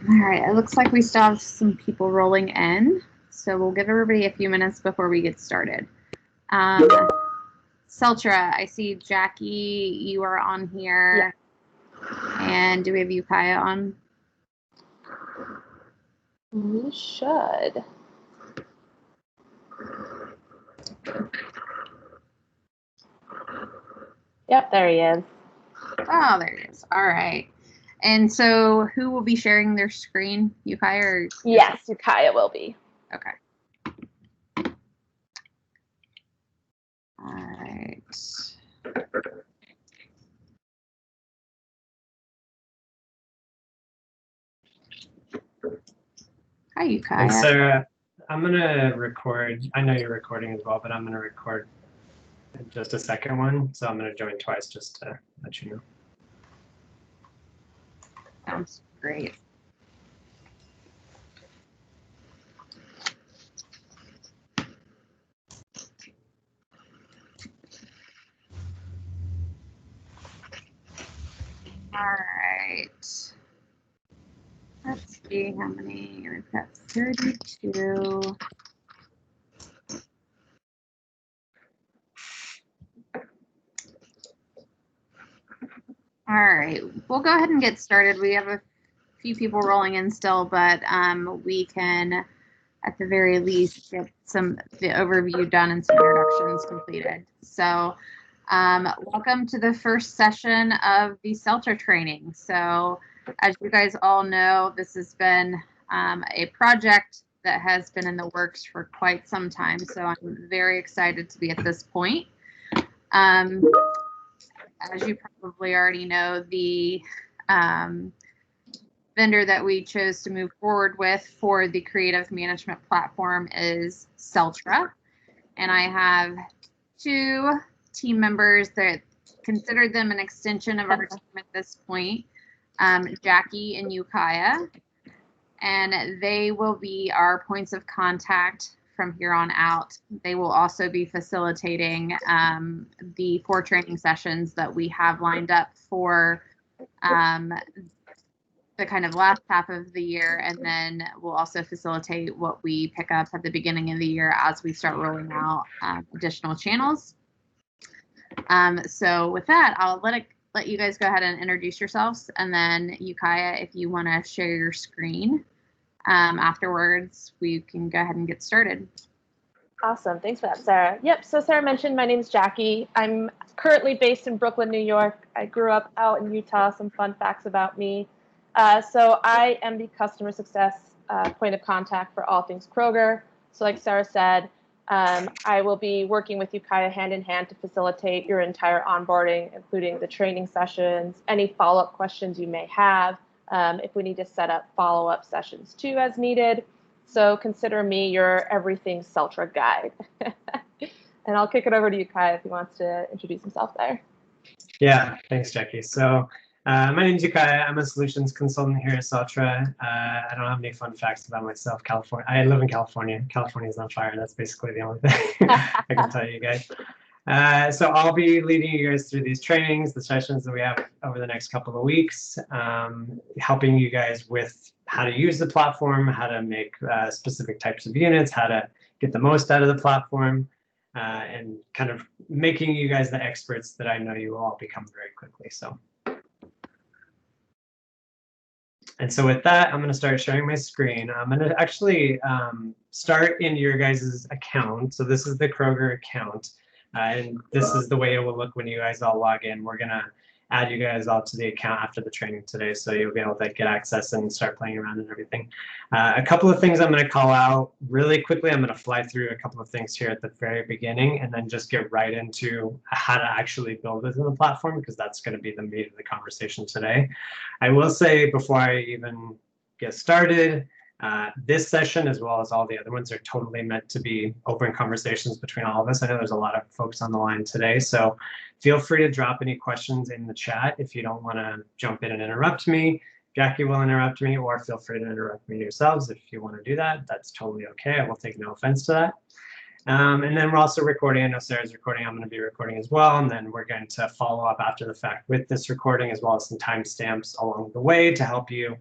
All right, it looks like we still have some people rolling in, so we'll give everybody a few minutes before we get started. Celtra, I see Jackie, you are on here. Yeah. And do we have Ukiah on? We should. Yep, there he is. Oh, there he is. All right. And so who will be sharing their screen? Ukiah or? Yes, Ukiah will be. Okay. All right. Hi, Ukiah. And Sarah, I'm going to record. I know you're recording as well, but I'm going to record just a second one. So I'm going to join twice just to let you know. Sounds great. All right. Let's see how many. We've got 32. All right, we'll go ahead and get started. We have a few people rolling in still, but we can, at the very least, get the overview done and some introductions completed. So welcome to the first session of the Celtra training. So as you guys all know, this has been a project that has been in the works for quite some time. So I'm very excited to be at this point. As you probably already know, the vendor that we chose to move forward with for the creative management platform is Celtra. And I have two team members that consider them an extension of our team at this point, Jackie and Ukiah. And they will be our points of contact from here on out. They will also be facilitating the 4 training sessions that we have lined up for the kind of last half of the year, and then we'll also facilitate what we pick up at the beginning of the year as we start rolling out additional channels. So with that, I'll let you guys go ahead and introduce yourselves, and then Ukiah, if you want to share your screen. Afterwards, we can go ahead and get started. Awesome. Thanks for that, Sarah. Yep. So Sarah mentioned my name is Jackie. I'm currently based in Brooklyn, New York. I grew up out in Utah. Some fun facts about me. So I am the customer success point of contact for all things Kroger. So like Sarah said, I will be working with Ukiah hand in hand to facilitate your entire onboarding, including the training sessions, any follow-up questions you may have. If we need to set up follow-up sessions too as needed. So consider me your everything Celtra guide. And I'll kick it over to Ukiah if he wants to introduce himself there. Yeah, thanks, Jackie. So my name is Ukiah. I'm a solutions consultant here at Celtra. I don't have any fun facts about myself. I live in California. California's on fire. That's basically the only thing I can tell you guys. So I'll be leading you guys through these trainings, the sessions that we have over the next couple of weeks, helping you guys with how to use the platform, how to make specific types of units, how to get the most out of the platform, and kind of making you guys the experts that I know you will all become very quickly. And so with that, I'm going to start sharing my screen. I'm going to actually start in your guys' account. So this is the Kroger account. And this is the way it will look when you guys all log in. We're going to add you guys all to the account after the training today, so you'll be able to get access and start playing around and everything. A couple of things I'm going to call out really quickly. I'm going to fly through a couple of things here at the very beginning and then just get right into how to actually build within the platform, because that's going to be the meat of the conversation today. I will say before I even get started, this session, as well as all the other ones, are totally meant to be open conversations between all of us. I know there's a lot of folks on the line today, so feel free to drop any questions in the chat if you don't want to jump in and interrupt me. Jackie will interrupt me, or feel free to interrupt me yourselves if you want to do that. That's totally okay. I will take no offense to that. And then we're also recording. I know Sarah's recording. I'm going to be recording as well. And then we're going to follow up after the fact with this recording, as well as some timestamps along the way to help you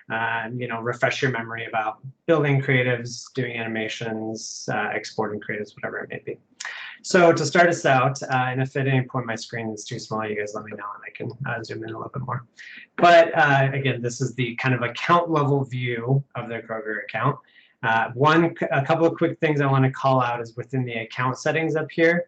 you know, refresh your memory about building creatives, doing animations, exporting creatives, whatever it may be. So to start us out, and if at any point my screen is too small, you guys let me know and I can zoom in a little bit more. But again, this is the kind of account level view of the Kroger account. A couple of quick things I want to call out is within the account settings up here,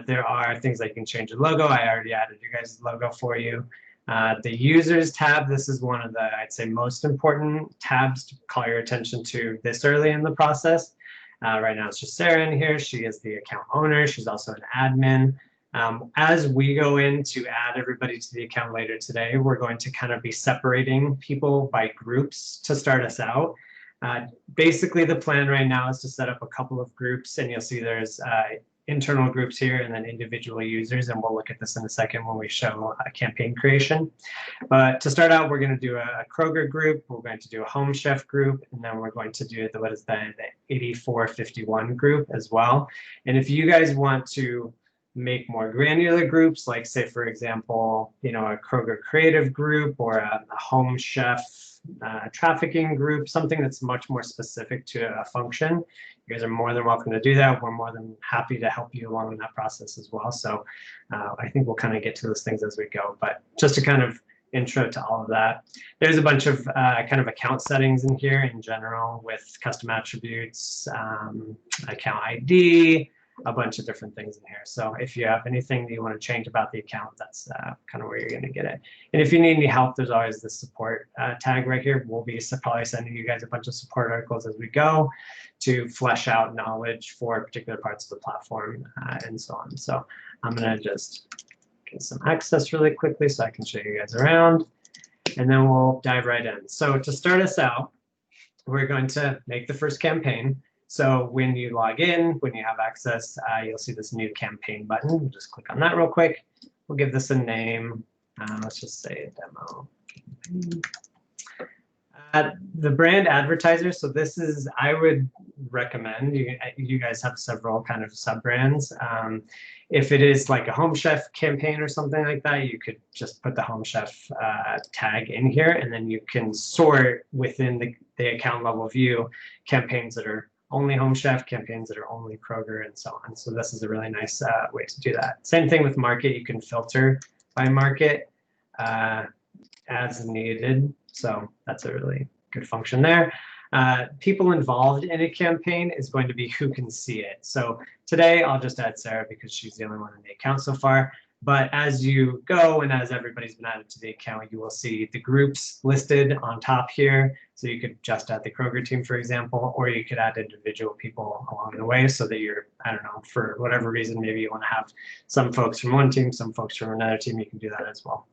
there are things like you can change the logo. I already added your guys' logo for you. The users tab, this is one of the, I'd say, most important tabs to call your attention to this early in the process. Right now it's just Sarah in here. She is the account owner. She's also an admin. As we go in to add everybody to the account later today, we're going to kind of be separating people by groups to start us out. Basically, the plan right now is to set up a couple of groups, and you'll see there's internal groups here and then individual users, and we'll look at this in a second when we show a campaign creation. But to start out, we're going to do a Kroger group, we're going to do a Home Chef group, and then we're going to do the 8451 group as well. And if you guys want to make more granular groups, like say, for example, you know, a Kroger creative group or a Home Chef trafficking group, something that's much more specific to a function, you guys are more than welcome to do that. We're more than happy to help you along in that process as well. So I think we'll kind of get to those things as we go, but just to kind of intro to all of that, there's a bunch of kind of account settings in here in general with custom attributes, account ID, a bunch of different things in here. So if you have anything that you want to change about the account, that's kind of where you're going to get it. And if you need any help, there's always the support tag right here. We'll be probably sending you guys a bunch of support articles as we go to flesh out knowledge for particular parts of the platform and so on. So I'm going to just get some access really quickly so I can show you guys around, and then we'll dive right in. So to start us out, we're going to make the first campaign. So when you log in, when you have access, you'll see this new campaign button. We'll just click on that real quick. We'll give this a name. Let's just say demo. The brand advertiser. So this is, I would recommend, you guys have several kind of sub brands. If it is like a Home Chef campaign or something like that, you could just put the Home Chef tag in here, and then you can sort within the account level view campaigns that are only Home Chef, campaigns that are only Kroger, and so on. So this is a really nice way to do that. Same thing with market. You can filter by market as needed. So that's a really good function there. People involved in a campaign is going to be who can see it. So today I'll just add Sarah because she's the only one in the account so far. But as you go and as everybody's been added to the account, you will see the groups listed on top here. So you could just add the Kroger team, for example, or you could add individual people along the way so that you're, I don't know, for whatever reason, maybe you want to have some folks from one team, some folks from another team, you can do that as well.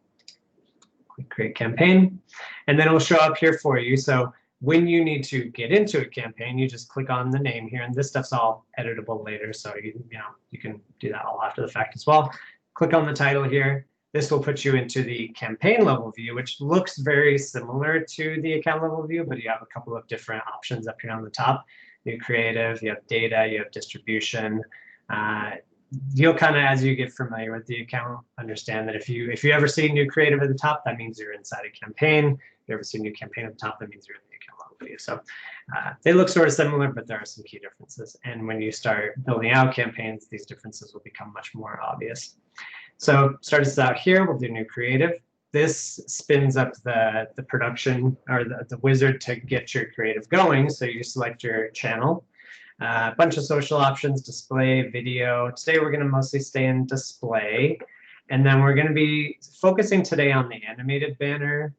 Click create campaign, and then it will show up here for you. So when you need to get into a campaign, you just click on the name here, and this stuff's all editable later. So you can do that all after the fact as well. Click on the title here. This will put you into the campaign level view, which looks very similar to the account level view, but you have a couple of different options up here on the top. You have creative, you have data, you have distribution. You'll kind of, as you get familiar with the account, understand that if you ever see new creative at the top, that means you're inside a campaign. If you ever see a new campaign at the top, that means you're in the account level view. So they look sort of similar, but there are some key differences. And when you start building out campaigns, these differences will become much more obvious. So start us out here, we'll do new creative. This spins up the production or the wizard to get your creative going. So you select your channel, a bunch of social options, display, video. Today we're going to mostly stay in display. And then we're going to be focusing today on the animated banner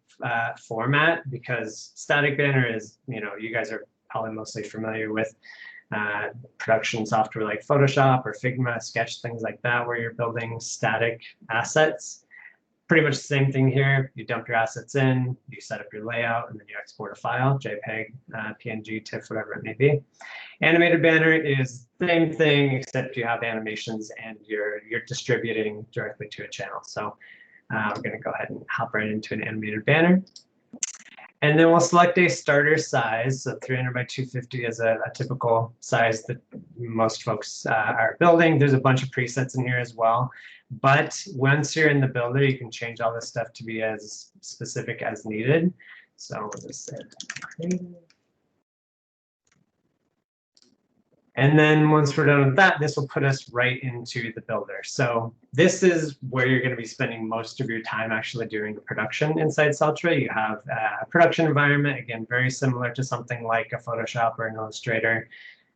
format, because static banner is, you guys are probably mostly familiar with production software like Photoshop or Figma, Sketch, things like that, where you're building static assets. Pretty much the same thing here. You dump your assets in, you set up your layout, and then you export a file, JPEG, PNG, TIFF, whatever it may be. Animated banner is the same thing, except you have animations and you're distributing directly to a channel. So we're going to go ahead and hop right into an animated banner. And then we'll select a starter size. So 300 by 250 is a typical size that most folks are building. There's a bunch of presets in here as well. But once you're in the builder, you can change all this stuff to be as specific as needed. So we'll just say creative. And then once we're done with that, this will put us right into the builder. So this is where you're going to be spending most of your time actually doing production inside Celtra. You have a production environment, again, very similar to something like a Photoshop or an Illustrator.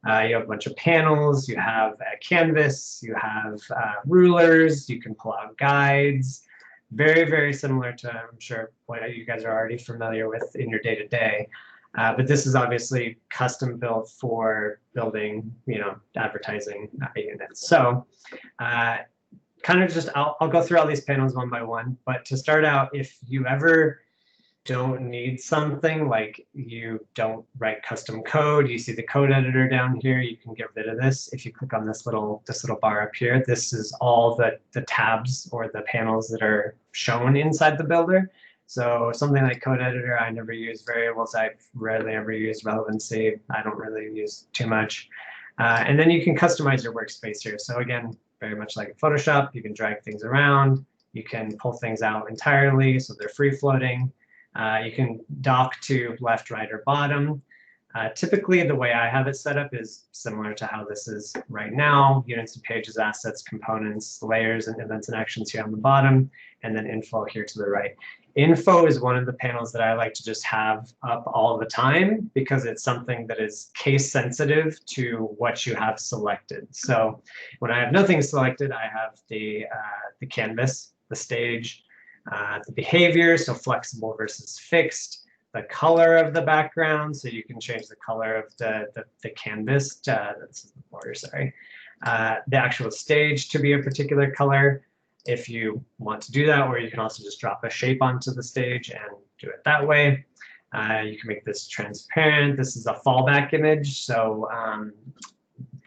You have a bunch of panels, you have a canvas, you have rulers, you can pull out guides. Very, very similar to, I'm sure, what you guys are already familiar with in your day-to-day. But this is obviously custom built for building, advertising units. So kind of just, I'll go through all these panels one by one. But to start out, if you ever don't need something, like you don't write custom code, you see the code editor down here, you can get rid of this. If you click on this little bar up here, this is all the tabs or the panels that are shown inside the builder. So something like code editor, I never use. Variables, I've rarely ever used. Relevancy, I don't really use too much. And then you can customize your workspace here. So again, very much like Photoshop, you can drag things around. You can pull things out entirely, so they're free floating. You can dock to left, right, or bottom. Typically, the way I have it set up is similar to how this is right now. Units and pages, assets, components, layers, and events and actions here on the bottom, and then info here to the right. Info is one of the panels that I like to just have up all the time because it's something that is case sensitive to what you have selected. So when I have nothing selected, I have the canvas, the stage, the behavior, so flexible versus fixed, the color of the background, so you can change the color of the canvas, that's the border, sorry, the actual stage to be a particular color if you want to do that, or you can also just drop a shape onto the stage and do it that way. You can make this transparent. This is a fallback image, so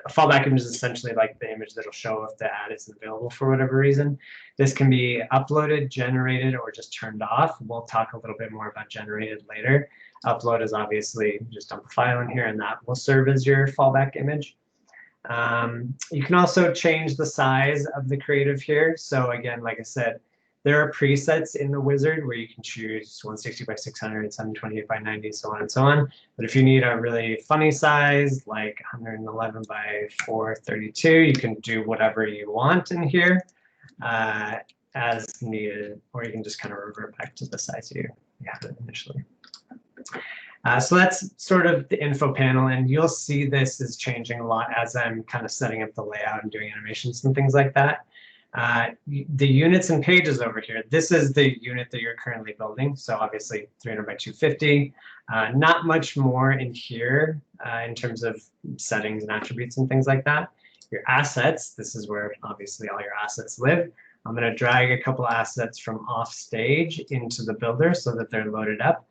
a fallback image is essentially like the image that'll show if the ad isn't available for whatever reason. This can be uploaded, generated, or just turned off. We'll talk a little bit more about generated later. Upload is obviously just dump a file in here, and that will serve as your fallback image. You can also change the size of the creative here. So again, like I said, there are presets in the wizard where you can choose 160 by 600, 728 by 90, so on and so on. But if you need a really funny size, like 111 by 432, you can do whatever you want in here as needed, or you can just kind of revert back to the size you had it initially. So that's sort of the info panel, and you'll see this is changing a lot as I'm kind of setting up the layout and doing animations and things like that. The units and pages over here, this is the unit that you're currently building. So obviously 300 by 250. Not much more in here in terms of settings and attributes and things like that. Your assets, this is where obviously all your assets live. I'm going to drag a couple assets from off stage into the builder so that they're loaded up.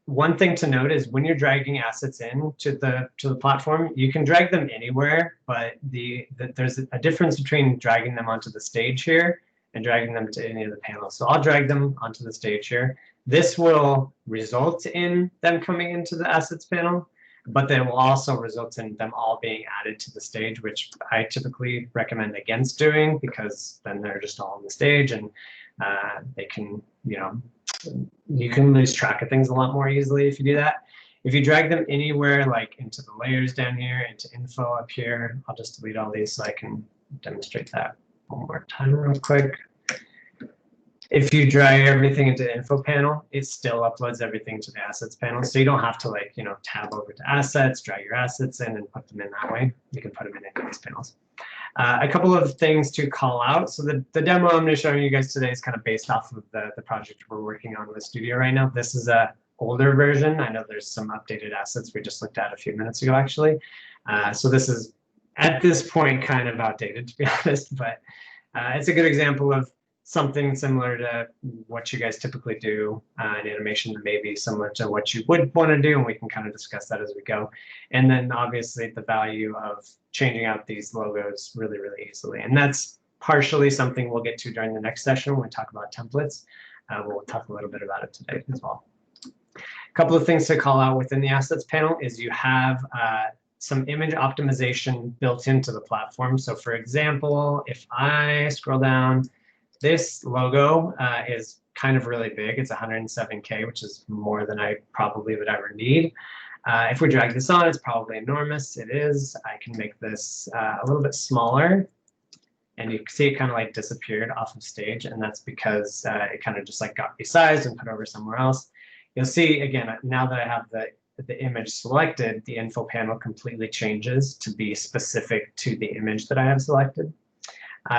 One thing to note is when you're dragging assets in to the platform, you can drag them anywhere, but there's a difference between dragging them onto the stage here and dragging them to any of the panels. So I'll drag them onto the stage here. This will result in them coming into the assets panel, but then will also result in them all being added to the stage, which I typically recommend against doing because then they're just all on the stage and they can, you can lose track of things a lot more easily if you do that. If you drag them anywhere, like into the layers down here, into info up here, I'll just delete all these so I can demonstrate that one more time real quick. If you drag everything into the info panel, it still uploads everything to the assets panel. So you don't have to tab over to assets, drag your assets in and put them in that way. You can put them in any of these panels. A couple of things to call out. So the demo I'm going to show you guys today is kind of based off of the project we're working on with Studio right now. This is a older version. I know there's some updated assets we just looked at a few minutes ago, actually. So this is, at this point, kind of outdated, to be honest, but it's a good example of something similar to what you guys typically do in animation that may be similar to what you would want to do, and we can kind of discuss that as we go. And then obviously the value of changing out these logos really, really easily. And that's partially something we'll get to during the next session when we talk about templates. We'll talk a little bit about it today as well. A couple of things to call out within the assets panel is you have some image optimization built into the platform. So for example, if I scroll down This logo is kind of really big. It's 107K, which is more than I probably would ever need. If we drag this on, it's probably enormous. It is. I can make this a little bit smaller. And you can see it kind of like disappeared off of stage. And that's because it kind of just like got resized and put over somewhere else. You'll see, again, now that I have the image selected, the info panel completely changes to be specific to the image that I have selected.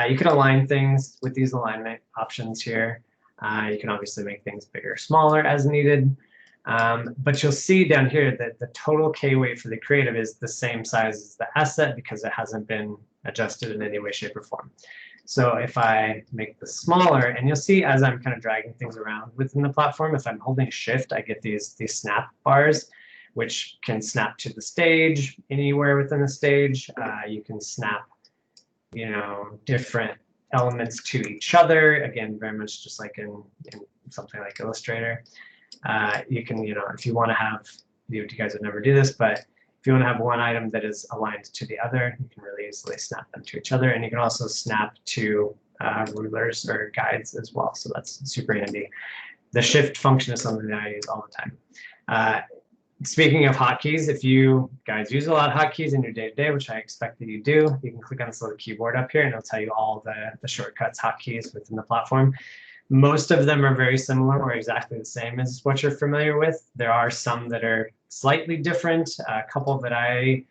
You can align things with these alignment options here. You can obviously make things bigger or smaller as needed. But you'll see down here that the total K weight for the creative is the same size as the asset because it hasn't been adjusted in any way, shape, or form. So if I make this smaller, and you'll see as I'm kind of dragging things around within the platform, if I'm holding Shift, I get these snap bars, which can snap to the stage anywhere within the stage. You can snap, different elements to each other. Again, very much just like in something like Illustrator. You can, if you want to have, you guys would never do this, but if you want to have one item that is aligned to the other, you can really easily snap them to each other. And you can also snap to rulers or guides as well. So that's super handy. The shift function is something that I use all the time. Speaking of hotkeys, if you guys use a lot of hotkeys in your day-to-day, which I expect that you do, you can click on this little keyboard up here and it'll tell you all the shortcuts, hotkeys within the platform. Most of them are very similar or exactly the same as what you're familiar with. There are some that are slightly different. A couple that I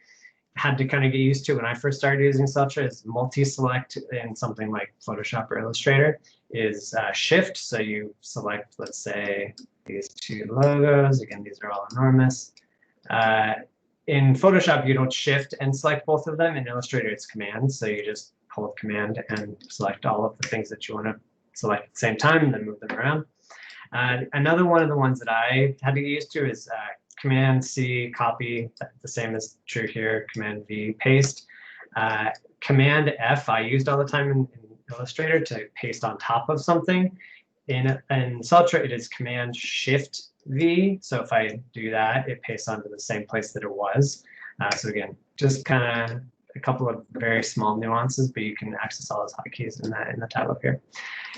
had to kind of get used to when I first started using Celtra is multi-select in something like Photoshop or Illustrator is Shift. So you select, let's say, these two logos. Again, these are all enormous. In Photoshop, you don't Shift and select both of them. In Illustrator, it's Command. So you just hold Command and select all of the things that you want to select at the same time and then move them around. Another one of the ones that I had to get used to is Command C, copy, the same is true here, Command V, paste. Command F I used all the time in Illustrator to paste on top of something. In Celtra, it is Command Shift V. So if I do that, it pastes onto the same place that it was. So again, just kind of a couple of very small nuances, but you can access all those hotkeys in the tab up here.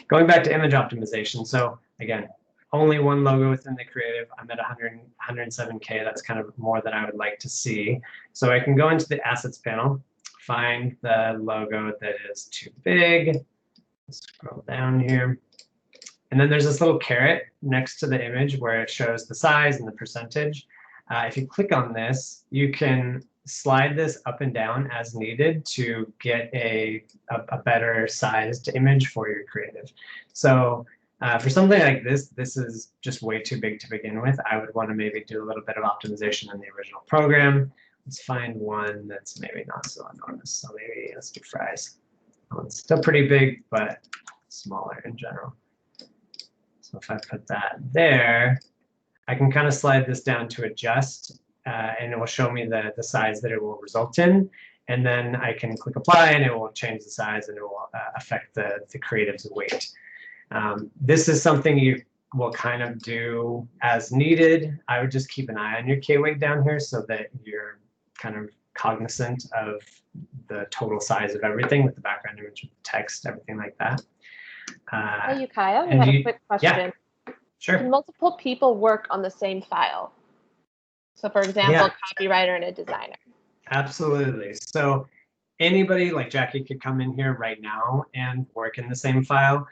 Going back to image optimization. So again, only one logo within the creative. I'm at 107K. That's kind of more than I would like to see. So I can go into the assets panel, find the logo that is too big. Scroll down here. And then there's this little caret next to the image where it shows the size and the percentage. If you click on this, you can slide this up and down as needed to get a better sized image for your creative. So for something like this is just way too big to begin with. I would want to maybe do a little bit of optimization in the original program. Let's find one that's maybe not so enormous. So maybe let's do fries. Well, it's still pretty big, but smaller in general. So if I put that there, I can kind of slide this down to adjust, and it will show me the size that it will result in. And then I can click apply, and it will change the size, and it will affect the creative's weight. This is something you will kind of do as needed. I would just keep an eye on your K weight down here so that you're kind of cognizant of the total size of everything with the background image, with the text, everything like that. Hey, Ukiah, we have a quick question. Yeah, sure. Can multiple people work on the same file? So for example, a copywriter and a designer. Absolutely. So anybody like Jackie could come in here right now and work in the same file.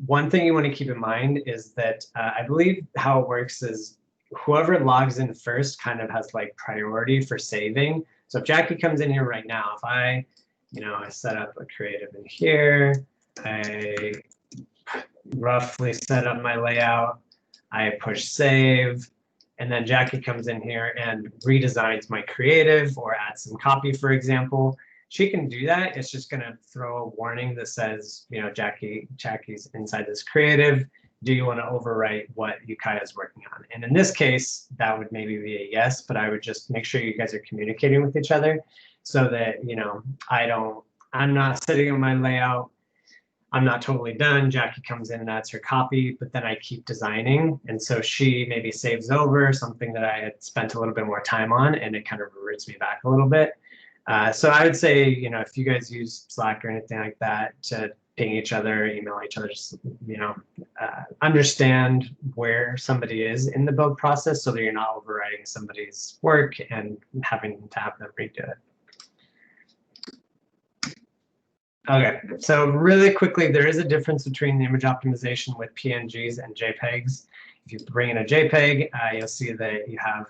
One thing you want to keep in mind is that I believe how it works is whoever logs in first kind of has like priority for saving. So if Jackie comes in here right now, if I set up a creative in here, I roughly set up my layout, I push save, and then Jackie comes in here and redesigns my creative or adds some copy, for example. She can do that. It's just going to throw a warning that says, Jackie's inside this creative. Do you want to overwrite what Ukiah is working on? And in this case, that would maybe be a yes, but I would just make sure you guys are communicating with each other so that, I'm not sitting on my layout. I'm not totally done. Jackie comes in and adds her copy, but then I keep designing. And so she maybe saves over something that I had spent a little bit more time on, and it kind of reverts me back a little bit. So I would say, if you guys use Slack or anything like that to ping each other, email each other, just, understand where somebody is in the build process so that you're not overriding somebody's work and having to have them redo it. Okay, so really quickly, there is a difference between the image optimization with PNGs and JPEGs. If you bring in a JPEG, you'll see that you have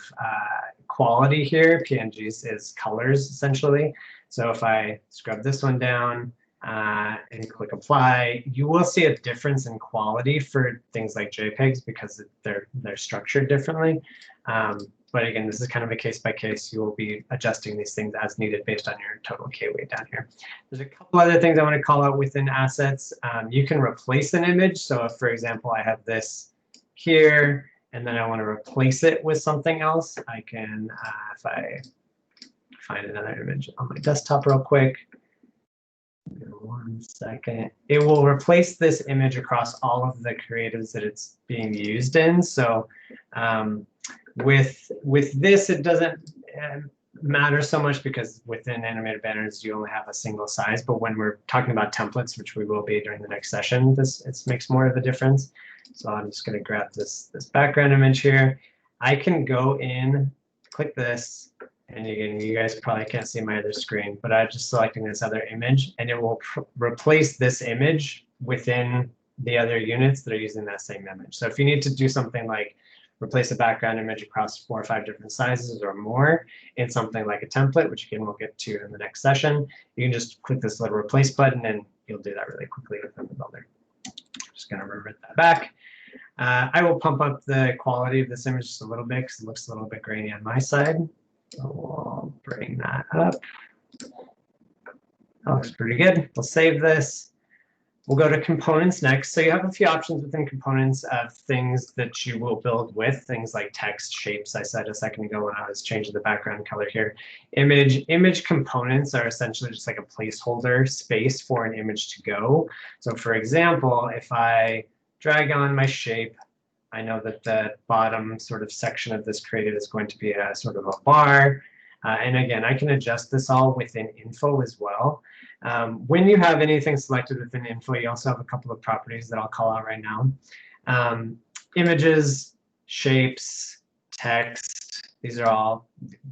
quality here. PNGs is colors, essentially. So if I scrub this one down and click apply, you will see a difference in quality for things like JPEGs because they're structured differently. But again, this is kind of a case by case. You will be adjusting these things as needed based on your total K weight down here. There's a couple other things I want to call out within assets. You can replace an image. So if, for example, I have this here, and then I want to replace it with something else, I can, if I find another image on my desktop real quick, 1 second, it will replace this image across all of the creatives that it's being used in. So with this, it doesn't matter so much because within animated banners, you only have a single size. But when we're talking about templates, which we will be during the next session, it makes more of a difference. So I'm just going to grab this background image here. I can go in, click this, and again, you guys probably can't see my other screen, but I'm just selecting this other image, and it will replace this image within the other units that are using that same image. So if you need to do something like replace a background image across 4 or 5 different sizes or more in something like a template, which again we'll get to in the next session, you can just click this little replace button and you'll do that really quickly within the builder. Just going to revert that back. I will pump up the quality of this image just a little bit because it looks a little bit grainy on my side. So we'll bring that up. That looks pretty good. We'll save this. We'll go to components next. So you have a few options within components of things that you will build with, things like text, shapes, I said a second ago when I was changing the background color here. Image components are essentially just like a placeholder space for an image to go. So for example, if I drag on my shape, I know that the bottom sort of section of this creative is going to be a sort of a bar. And again, I can adjust this all within info as well. When you have anything selected within info, you also have a couple of properties that I'll call out right now. Images, shapes, text, these all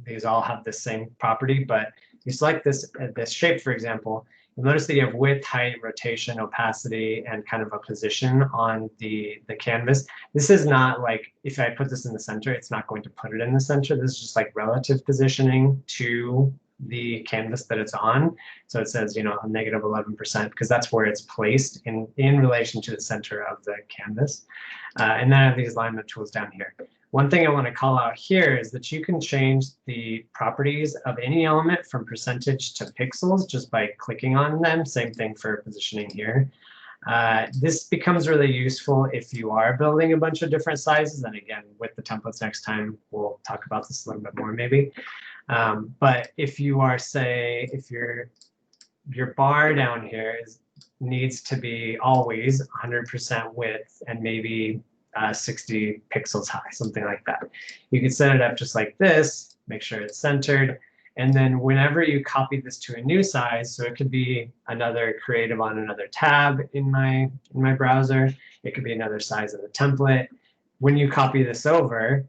have the same property, but you select this shape, for example, you'll notice that you have width, height, rotation, opacity, and kind of a position on the canvas. This is not like, if I put this in the center, it's not going to put it in the center. This is just like relative positioning to the canvas that it's on. So it says, a -11%, because that's where it's placed in relation to the center of the canvas. And then I have these alignment tools down here. One thing I want to call out here is that you can change the properties of any element from percentage to pixels just by clicking on them. Same thing for positioning here. This becomes really useful if you are building a bunch of different sizes. And again, with the templates next time, we'll talk about this a little bit more maybe. But if you are, say, if your bar down here needs to be always 100% width and maybe 60 pixels high, something like that. You can set it up just like this, make sure it's centered, and then whenever you copy this to a new size, so it could be another creative on another tab in my browser, it could be another size of the template. When you copy this over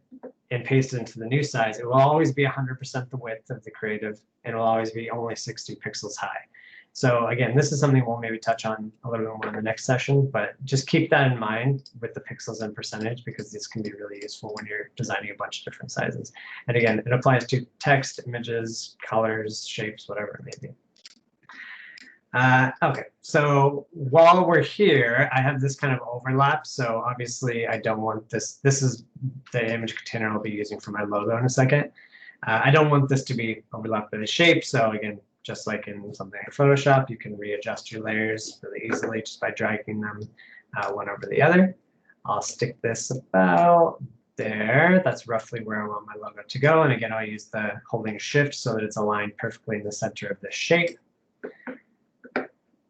and paste it into the new size, it will always be 100% the width of the creative, and it will always be only 60 pixels high. So again, this is something we'll maybe touch on a little bit more in the next session, but just keep that in mind with the pixels and percentage, because this can be really useful when you're designing a bunch of different sizes. And again, it applies to text, images, colors, shapes, whatever it may be. Okay, so while we're here, I have this kind of overlap. So obviously I don't want this. This is the image container I'll be using for my logo in a second. I don't want this to be overlapped by the shape. So again, just like in something like Photoshop, you can readjust your layers really easily just by dragging them one over the other. I'll stick this about there. That's roughly where I want my logo to go. And again, I'll use the holding shift so that it's aligned perfectly in the center of the shape.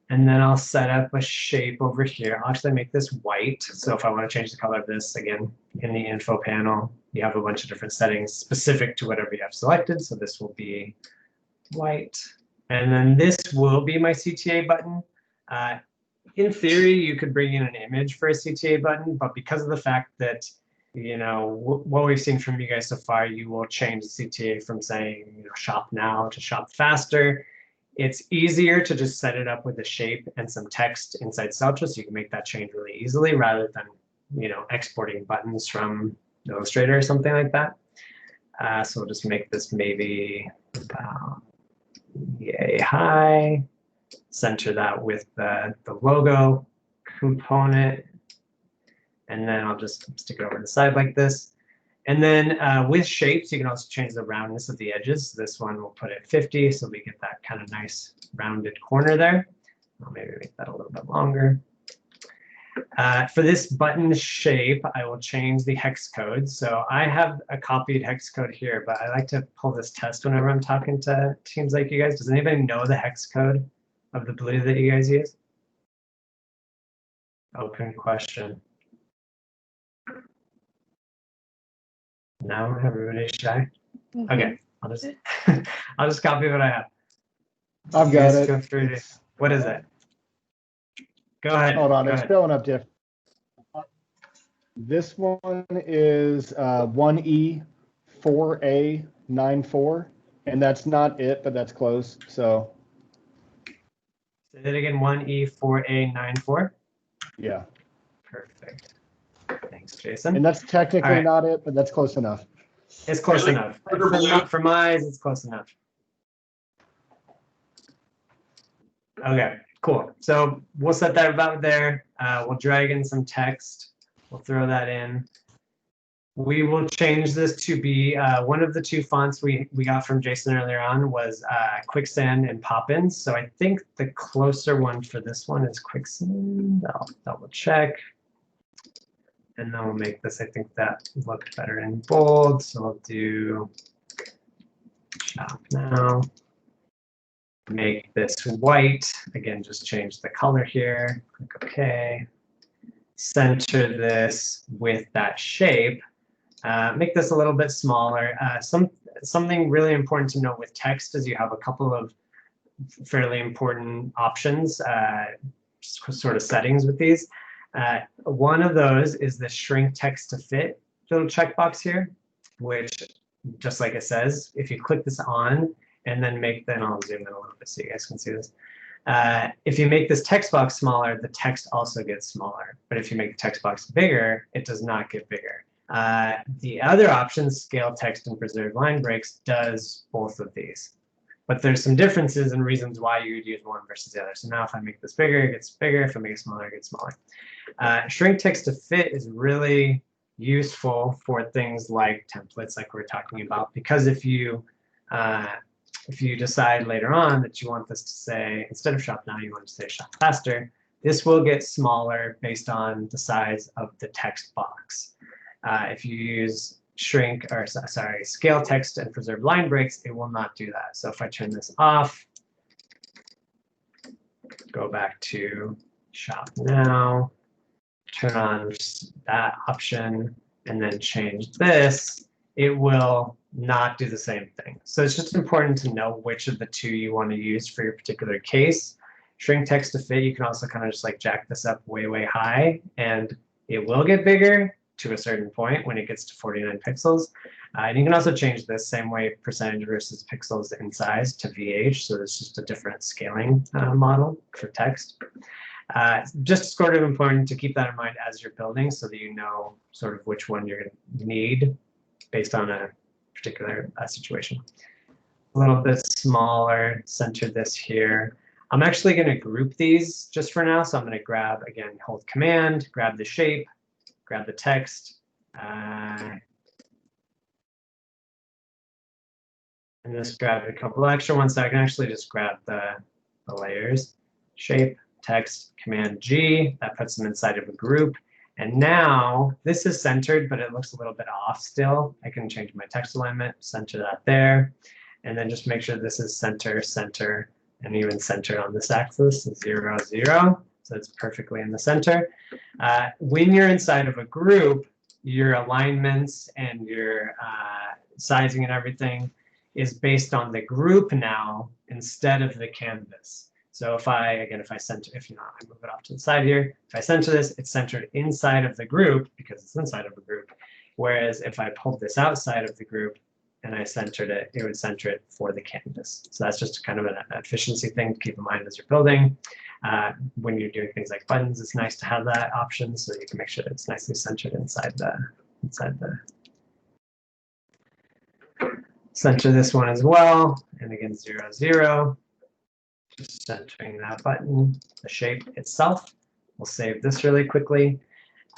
And then I'll set up a shape over here. I'll actually make this white. So if I want to change the color of this, again, in the info panel, you have a bunch of different settings specific to whatever you have selected. So this will be white. And then this will be my CTA button. in theory, you could bring in an image for a CTA button, but because of the fact that, you know, what we've seen from you guys so far, you will change the CTA from saying, you know, shop now to shop faster. It's easier to just set it up with a shape and some text inside Celtra, so you can make that change really easily rather than, you know, exporting buttons from Illustrator or something like that. So we'll just make this maybe about yay high. Center that with the logo component. And then I'll just stick it over the side like this. And then with shapes, you can also change the roundness of the edges. This one we'll put at 50, so we get that kind of nice rounded corner there. I'll maybe make that a little bit longer. For this button shape, I will change the hex code. So I have a copied hex code here, but I like to pull this test whenever I'm talking to teams like you guys. Does anybody know the hex code of the blue that you guys use? Open question. No, everybody's shy. Okay, I'll just I'll just copy what I have. I've got it. Go through it. What is it? Go ahead. Hold on, Go it's ahead. filling up different. This one is 1E4A94, and that's not it, but that's close. So Say that again. 1E4A94. yeah, Perfect. Thanks, Jason. and that's technically right. not it, but that's close enough. It's close enough. For my eyes, it's close enough. Okay, cool. So we'll set that about there. We'll drag in some text. We'll throw that in. We will change this to be one of the two fonts we got from Jason earlier on was Quicksand and Poppins. So I think the closer one for this one is Quicksand. I'll double check. And then we'll make this, I think that looked better in bold. So we'll do shop now. Make this white. Again, just change the color here. Click OK. Center this with that shape. Make this a little bit smaller. Something really important to note with text is you have a couple of fairly important options, sort of settings with these. One of those is the shrink text to fit little checkbox here, which, just like it says, if you click this on and then then I'll zoom in a little bit so you guys can see this. If you make this text box smaller, the text also gets smaller. But if you make the text box bigger, it does not get bigger. The other option, scale text and preserve line breaks, does both of these. But there's some differences and reasons why you would use one versus the other. So now if I make this bigger, it gets bigger. If I make it smaller, it gets smaller. Shrink text to fit is really useful for things like templates like we're talking about. Because if you decide later on that you want this to say, instead of shop now, you want to say shop faster, this will get smaller based on the size of the text box. If you use scale text and preserve line breaks, it will not do that. So if I turn this off, go back to shop now, turn on that option, and then change this, it will not do the same thing. So it's just important to know which of the two you want to use for your particular case. Shrink text to fit, you can also kind of just like jack this up way, way high, and it will get bigger to a certain point when it gets to 49 pixels. And you can also change this same way, percentage versus pixels in size to VH. So it's just a different scaling model for text. Just sort of important to keep that in mind as you're building so that you know sort of which one you're going to need based on a particular situation. A little bit smaller, center this here. I'm actually going to group these just for now. So I'm going to grab, again, hold Command, grab the shape, grab the text, and just grab a couple extra ones so I can actually just grab the layers. Shape, text, Command G, that puts them inside of a group. And now this is centered, but it looks a little bit off still. I can change my text alignment, center that there, and then just make sure this is center, center, and even center on this axis, 0, 0. So it's perfectly in the center. When you're inside of a group, your alignments and your sizing and everything is based on the group now instead of the canvas. So if I center, if I move it off to the side here, if I center this, it's centered inside of the group because it's inside of a group. Whereas if I pulled this outside of the group and I centered it, it would center it for the canvas. So that's just kind of an efficiency thing to keep in mind as you're building. When you're doing things like buttons, it's nice to have that option so you can make sure that it's nicely centered inside the center this one as well. And again, 0, 0. Just centering that button, the shape itself. We'll save this really quickly.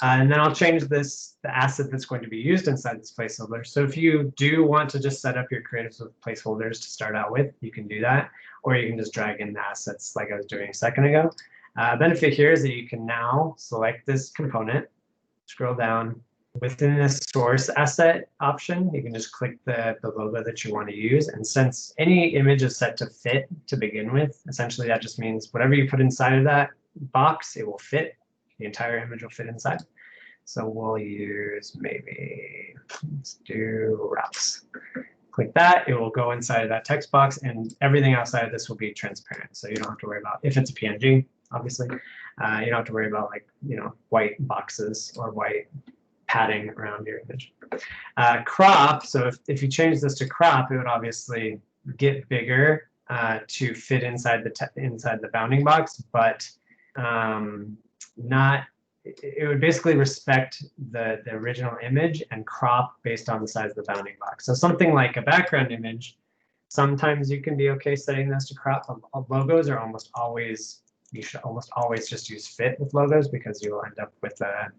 And then I'll change this, the asset that's going to be used inside this placeholder. So if you do want to just set up your creatives with placeholders to start out with, you can do that. Or you can just drag in the assets like I was doing a second ago. Benefit here is that you can now select this component, scroll down. Within this source asset option, you can just click the logo that you want to use. And since any image is set to fit to begin with, essentially that just means whatever you put inside of that box, it will fit. The entire image will fit inside. So we'll use maybe, let's do Ralph's. Click that, it will go inside of that text box, and everything outside of this will be transparent. So you don't have to worry about, if it's a PNG, obviously, you don't have to worry about white boxes or white padding around your image. Crop, so if you change this to crop, it would obviously get bigger to fit inside the bounding box, but it would basically respect the original image and crop based on the size of the bounding box. So something like a background image, sometimes you can be okay setting this to crop. Logos are almost always, you should almost always just use fit with logos because you will end up with a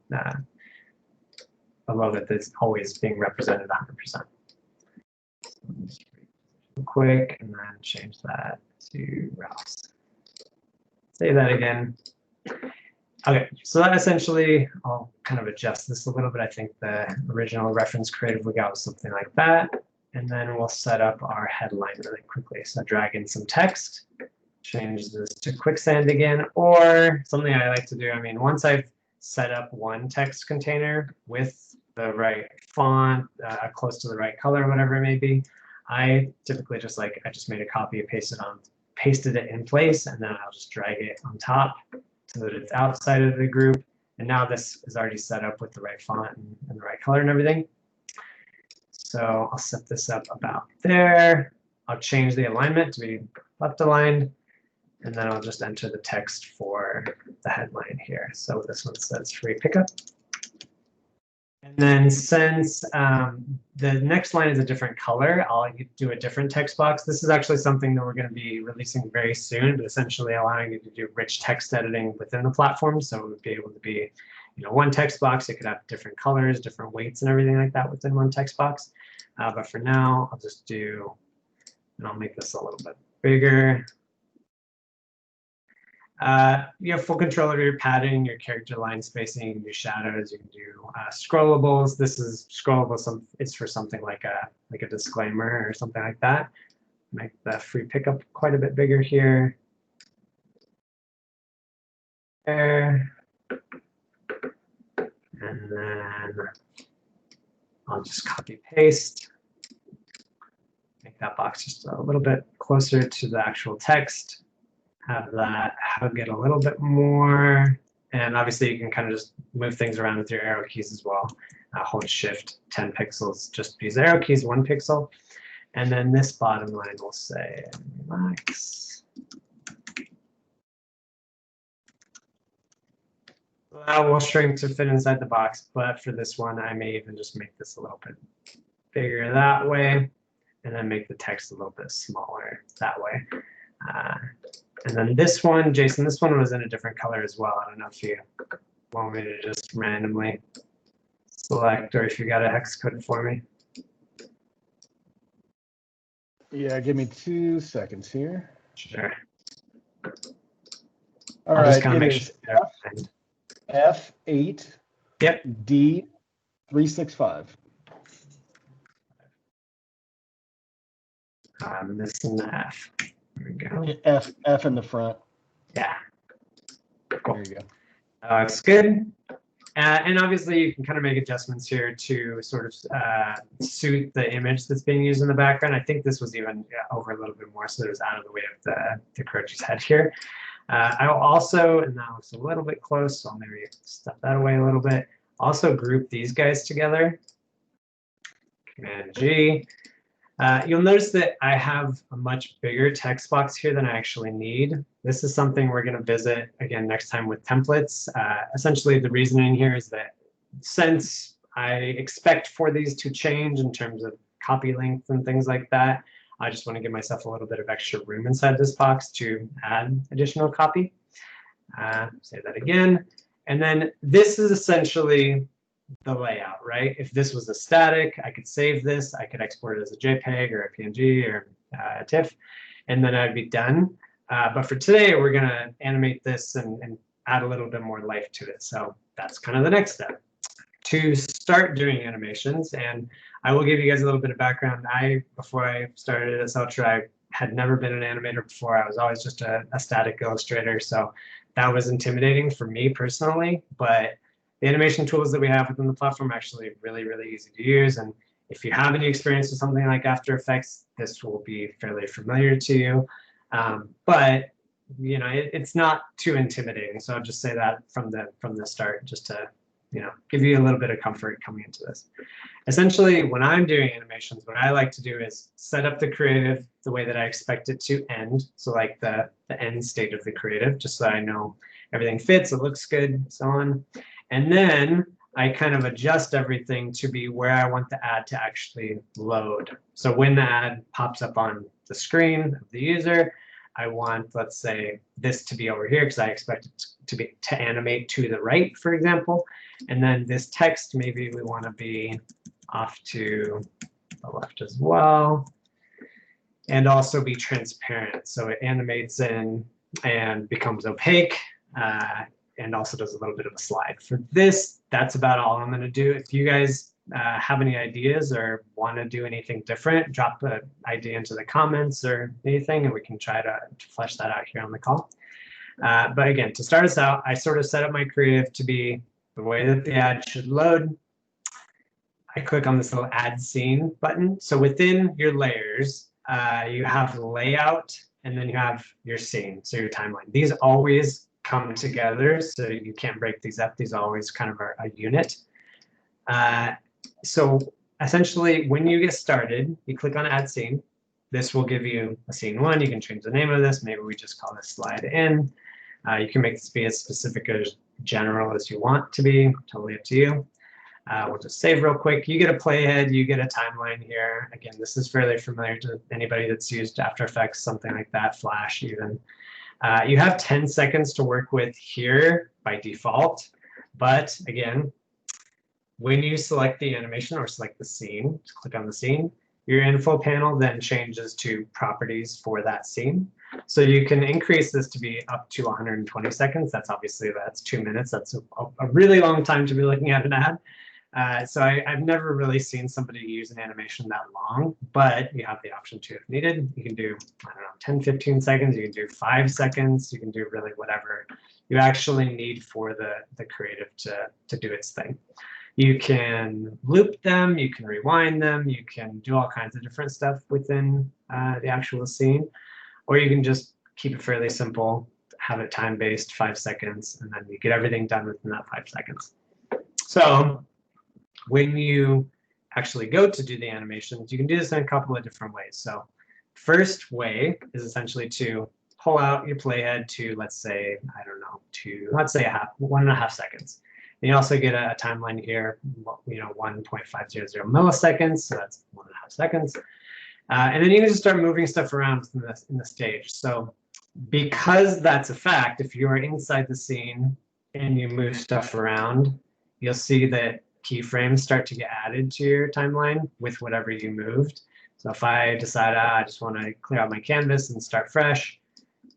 logo that's always being represented 100%. Quick, and then change that to Ralph's. Save that again. Okay, so that essentially, I'll kind of adjust this a little bit. I think the original reference creative we got was something like that. And then we'll set up our headline really quickly. So drag in some text, change this to quicksand again, or something I like to do. I mean, once I've set up one text container with the right font, close to the right color, whatever it may be, I typically just I just made a copy and pasted it in place, and then I'll just drag it on top so that it's outside of the group. And now this is already set up with the right font and the right color and everything. So I'll set this up about there. I'll change the alignment to be left aligned. And then I'll just enter the text for the headline here. So this one says free pickup. And then since the next line is a different color, I'll do a different text box. This is actually something that we're going to be releasing very soon, but essentially allowing you to do rich text editing within the platform. So it would be able to be, one text box. It could have different colors, different weights, and everything like that within one text box. But for now, I'll just do, and I'll make this a little bit bigger. You have full control of your padding, your character line spacing, you can do shadows, you can do scrollables. This is scrollable, it's for something like a disclaimer or something like that. Make the free pickup quite a bit bigger here. There. And then I'll just copy paste. Make that box just a little bit closer to the actual text. Have that hug it a little bit more. And obviously you can kind of just move things around with your arrow keys as well. Hold shift 10 pixels, just use arrow keys 1 pixel. And then this bottom line will say relax. That will shrink to fit inside the box, but for this one I may even just make this a little bit bigger that way, and then make the text a little bit smaller that way. And then this one, Jason, this one was in a different color as well. I don't know if you want me to just randomly select or if you got a hex code for me. Yeah, give me 2 seconds here. Sure. All I'll just right, kind of it make is sure. F8 Yep. D365. I'm missing the F. There we go. F in the front. Yeah. Cool. There you go. Looks good. And obviously you can kind of make adjustments here to sort of suit the image that's being used in the background. I think this was even over a little bit more, so that it was out of the way of the Kurochi's head here. I will also, and that looks a little bit close, so I'll maybe step that away a little bit. Also group these guys together. Command G. You'll notice that I have a much bigger text box here than I actually need. This is something we're going to visit again next time with templates. Essentially, the reasoning here is that since I expect for these to change in terms of copy length and things like that, I just want to give myself a little bit of extra room inside this box to add additional copy. Say that again. And then this is essentially the layout, right? If this was a static, I could save this. I could export it as a JPEG or a PNG or a TIFF, and then I'd be done. But for today, we're going to animate this and add a little bit more life to it. So that's kind of the next step. To start doing animations, and I will give you guys a little bit of background. Before I started at Celtra, I had never been an animator before. I was always just a static illustrator. So that was intimidating for me personally, but the animation tools that we have within the platform are actually really, really easy to use. And if you have any experience with something like After Effects, this will be fairly familiar to you. But you know, it's not too intimidating. So I'll just say that from the start, just to give you a little bit of comfort coming into this. Essentially, when I'm doing animations, what I like to do is set up the creative the way that I expect it to end. So like the end state of the creative, just so I know everything fits, it looks good, so on. And then I kind of adjust everything to be where I want the ad to actually load. So when the ad pops up on the screen of the user, I want, let's say, this to be over here because I expect it to animate to the right, for example. And then this text, maybe we want to be off to the left as well. And also be transparent. So it animates in and becomes opaque. And also does a little bit of a slide. For this, that's about all I'm going to do. If you guys have any ideas or want to do anything different, drop an idea into the comments or anything, and we can try to flesh that out here on the call. But again, to start us out, I sort of set up my creative to be the way that the ad should load. I click on this little add scene button. So within your layers, you have layout, and then you have your scene, so your timeline. These always come together, so you can't break these up. These always kind of are a unit. So essentially, when you get started, you click on Add Scene. This will give you a scene one. You can change the name of this. Maybe we just call this Slide In. You can make this be as specific or as general as you want to be. Totally up to you. We'll just save real quick. You get a playhead. You get a timeline here. Again, this is fairly familiar to anybody that's used After Effects, something like that, Flash even. You have 10 seconds to work with here by default, but again, when you select the animation or select the scene, just click on the scene, your info panel then changes to properties for that scene. So you can increase this to be up to 120 seconds. That's 2 minutes. That's a really long time to be looking at an ad. So I've never really seen somebody use an animation that long, but you have the option to if needed. You can do, I don't know, 10, 15 seconds. You can do 5 seconds. You can do really whatever you actually need for the creative to do its thing. You can loop them. You can rewind them. You can do all kinds of different stuff within the actual scene, or you can just keep it fairly simple, have it time-based, 5 seconds, and then you get everything done within that 5 seconds. So when you actually go to do the animations, you can do this in a couple of different ways. So first way is essentially to pull out your playhead to, let's say, I don't know, let's say 1.5 seconds. And you also get a timeline here, 1.500 milliseconds, so that's 1.5 seconds. And then you can just start moving stuff around in the stage. So because that's a fact, if you're inside the scene and you move stuff around, you'll see that keyframes start to get added to your timeline with whatever you moved. So if I decide I just want to clear out my canvas and start fresh,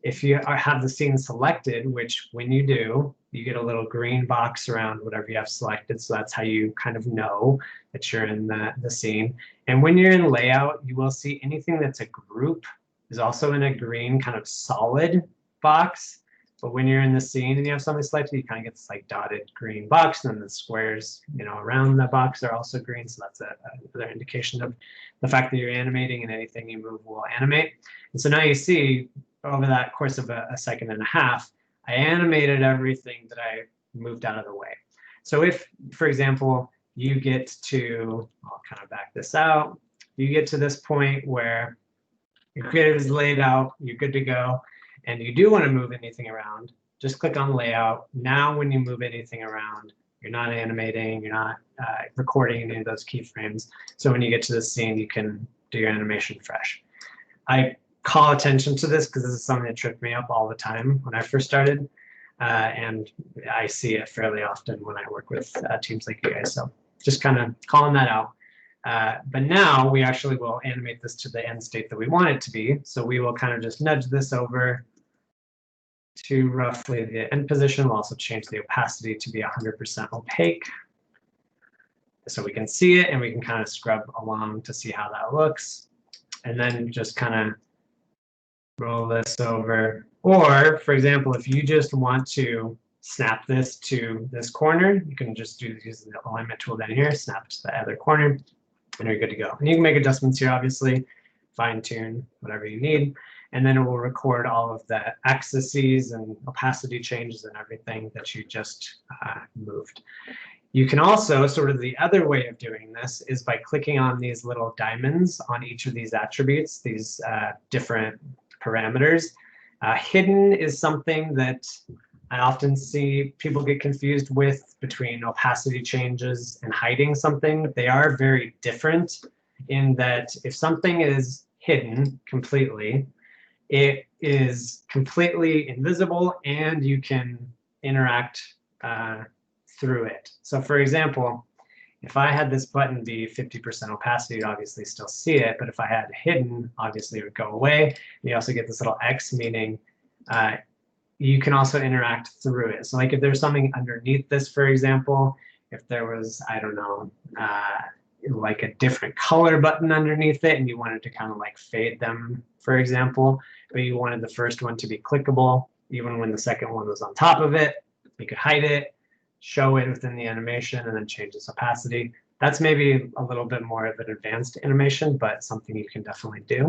if you have the scene selected, which when you do, you get a little green box around whatever you have selected. So that's how you kind of know that you're in the scene. And when you're in layout, you will see anything that's a group is also in a green kind of solid box. But when you're in the scene and you have something selected, you kind of get this like dotted green box, and then the squares, around the box are also green. So that's another indication of the fact that you're animating, and anything you move will animate. And so now you see over that course of a second and a half, I animated everything that I moved out of the way. So if, for example, you get to, I'll kind of back this out, you get to this point where your creative is laid out, you're good to go, and you do want to move anything around, just click on layout. Now when you move anything around, you're not animating, you're not recording any of those keyframes. So when you get to the scene, you can do your animation fresh. I call attention to this because this is something that tripped me up all the time when I first started. And I see it fairly often when I work with teams like you guys. So just kind of calling that out. But now we actually will animate this to the end state that we want it to be. So we will kind of just nudge this over to roughly the end position. We'll also change the opacity to be 100% opaque, so we can see it and we can kind of scrub along to see how that looks. And then just kind of roll this over. Or, for example, if you just want to snap this to this corner, you can just use the alignment tool down here, snap to the other corner, and you're good to go. And you can make adjustments here, obviously, fine tune, whatever you need. And then it will record all of the axes and opacity changes and everything that you just moved. You can also, sort of the other way of doing this is by clicking on these little diamonds on each of these attributes, these different parameters. Hidden is something that I often see people get confused with between opacity changes and hiding something. They are very different in that if something is hidden completely, it is completely invisible and you can interact through it. So for example, if I had this button be 50% opacity, you'd obviously still see it, but if I had hidden, obviously it would go away. And you also get this little X, meaning you can also interact through it. So like if there's something underneath this, for example, if there was, I don't know, like a different color button underneath it and you wanted to kind of like fade them, for example, but you wanted the first one to be clickable, even when the second one was on top of it, you could hide it, show it within the animation, and then change its opacity. That's maybe a little bit more of an advanced animation, but something you can definitely do.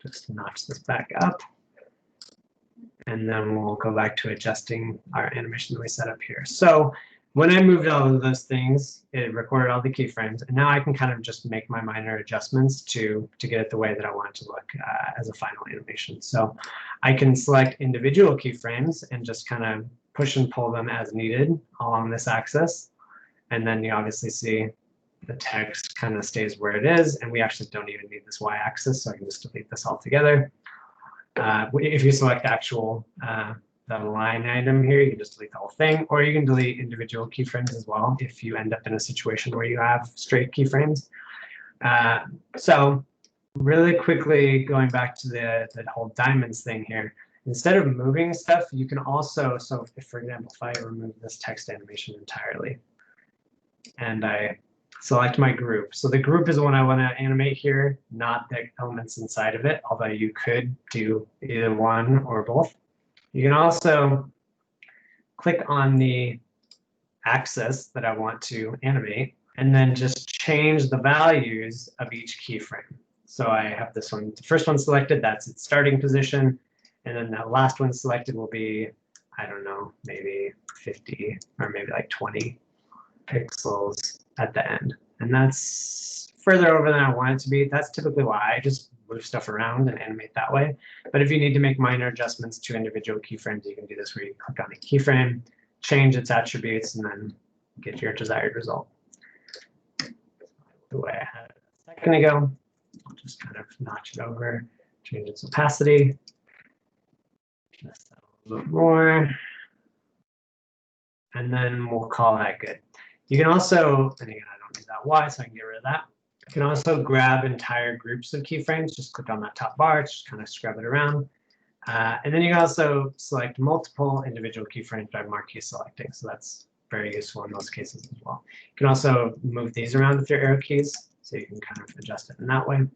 Just notch this back up. And then we'll go back to adjusting our animation that we set up here. So when I moved all of those things, it recorded all the keyframes, and now I can kind of just make my minor adjustments to get it the way that I want it to look as a final animation. So I can select individual keyframes and just kind of push and pull them as needed along this axis. And then you obviously see the text kind of stays where it is, and we actually don't even need this y-axis, so I can just delete this altogether. If you select actual the line item here, you can just delete the whole thing, or you can delete individual keyframes as well if you end up in a situation where you have straight keyframes. So really quickly going back to the whole diamonds thing here, instead of moving stuff, you can also, so if, for example, if I remove this text animation entirely and I select my group. So the group is the one I want to animate here, not the elements inside of it, although you could do either one or both. You can also click on the axis that I want to animate and then just change the values of each keyframe. So I have this one, the first one selected, that's its starting position. And then that last one selected will be, I don't know, maybe 50 or maybe like 20 pixels at the end. And that's further over than I want it to be. That's typically why I just move stuff around and animate that way. But if you need to make minor adjustments to individual keyframes, you can do this where you click on a keyframe, change its attributes, and then get your desired result. The way I had it a second ago, I'll just kind of notch it over, change its opacity, just a little bit more, and then we'll call that good. You can also, and again, I don't need that Y, so I can get rid of that. You can also grab entire groups of keyframes. Just click on that top bar, just kind of scrub it around. And then you can also select multiple individual keyframes by marquee selecting. So that's very useful in those cases as well. You can also move these around with your arrow keys, so you can kind of adjust it in that way.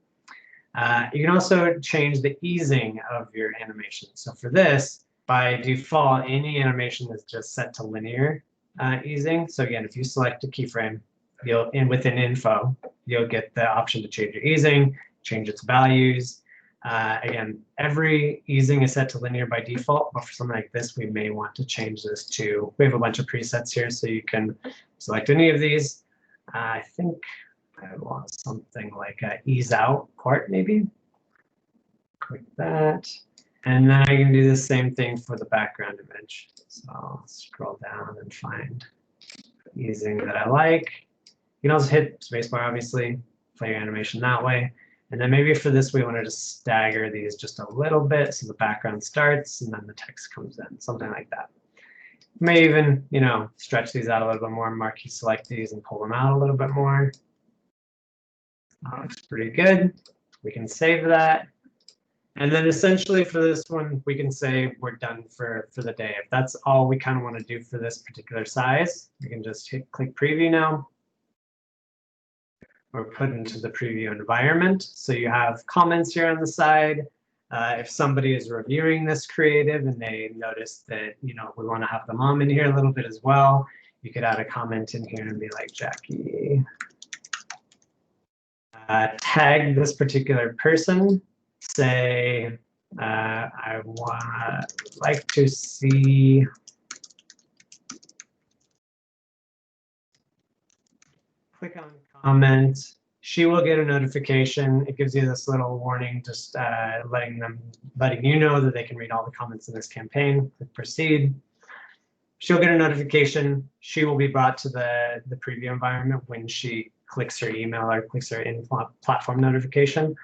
You can also change the easing of your animation. So for this, by default, any animation is just set to linear easing. So again, if you select a keyframe, within info, you'll get the option to change your easing, change its values. Again, every easing is set to linear by default, but for something like this, we may want to change this to, we have a bunch of presets here, so you can select any of these. I think I want something like a ease out part, maybe. Click that. And then I can do the same thing for the background image. So I'll scroll down and find easing that I like. You can also hit spacebar, obviously, play your animation that way. And then maybe for this, we want to just stagger these just a little bit so the background starts and then the text comes in, something like that. May even, you know, stretch these out a little bit more, marquee select these and pull them out a little bit more. That looks pretty good. We can save that. And then essentially for this one, we can say we're done for the day. If that's all we kind of want to do for this particular size, we can just click preview now. Or put into the preview environment. So you have comments here on the side. If somebody is reviewing this creative and they notice that, you know, we want to have the mom in here a little bit as well, you could add a comment in here and be like, Jackie, tag this particular person. Say, I would like to see click on comment. She will get a notification. It gives you this little warning, just letting you know that they can read all the comments in this campaign. Click proceed. She'll get a notification. She will be brought to the preview environment when she clicks her email or clicks her in-platform notification.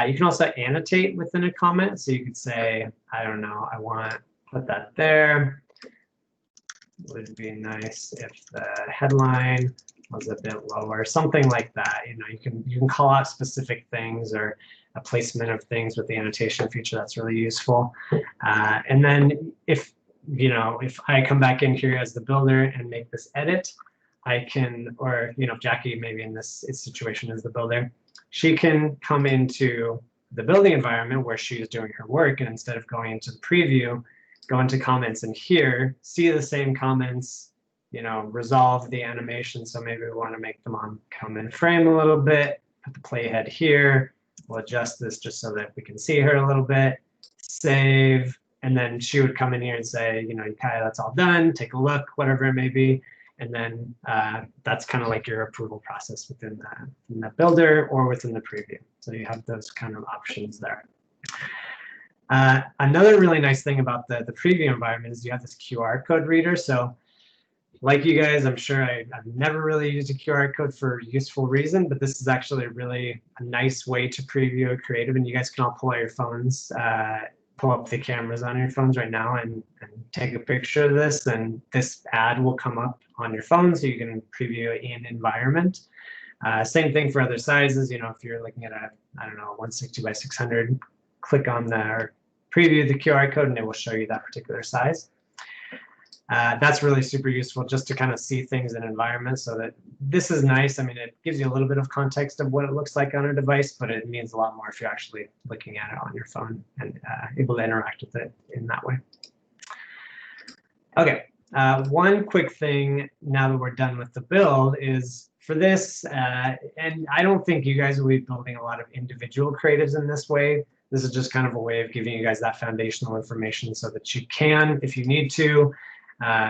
You can also annotate within a comment. So you could say, I don't know, I want to put that there. It would be nice if the headline was a bit lower, something like that. You know, you can call out specific things or a placement of things with the annotation feature. That's really useful. And then if I come back in here as the builder and make this edit, I can, or if Jackie maybe in this situation is the builder, she can come into the building environment where she is doing her work, and instead of going into the preview, go into comments in here, see the same comments, resolve the animation. So maybe we want to make the mom come in frame a little bit, put the playhead here. We'll adjust this just so that we can see her a little bit, save, and then she would come in here and say, Kai, that's all done, take a look, whatever it may be. And then that's kind of like your approval process within the builder or within the preview. So you have those kind of options there. Another really nice thing about the preview environment is you have this QR code reader. So like you guys, I'm sure I've never really used a QR code for a useful reason, but this is actually really a nice way to preview a creative. And you guys can all pull out your phones, pull up the cameras on your phones right now and take a picture of this, and this ad will come up on your phone so you can preview in environment. Same thing for other sizes. If you're looking at a, 160 by 600, click on or preview the QR code and it will show you that particular size. That's really super useful just to kind of see things in environment. So that this is nice. I mean, it gives you a little bit of context of what it looks like on a device, but it means a lot more if you're actually looking at it on your phone and able to interact with it in that way. Okay, one quick thing now that we're done with the build is for this, and I don't think you guys will be building a lot of individual creatives in this way. This is just kind of a way of giving you guys that foundational information so that you can, if you need to,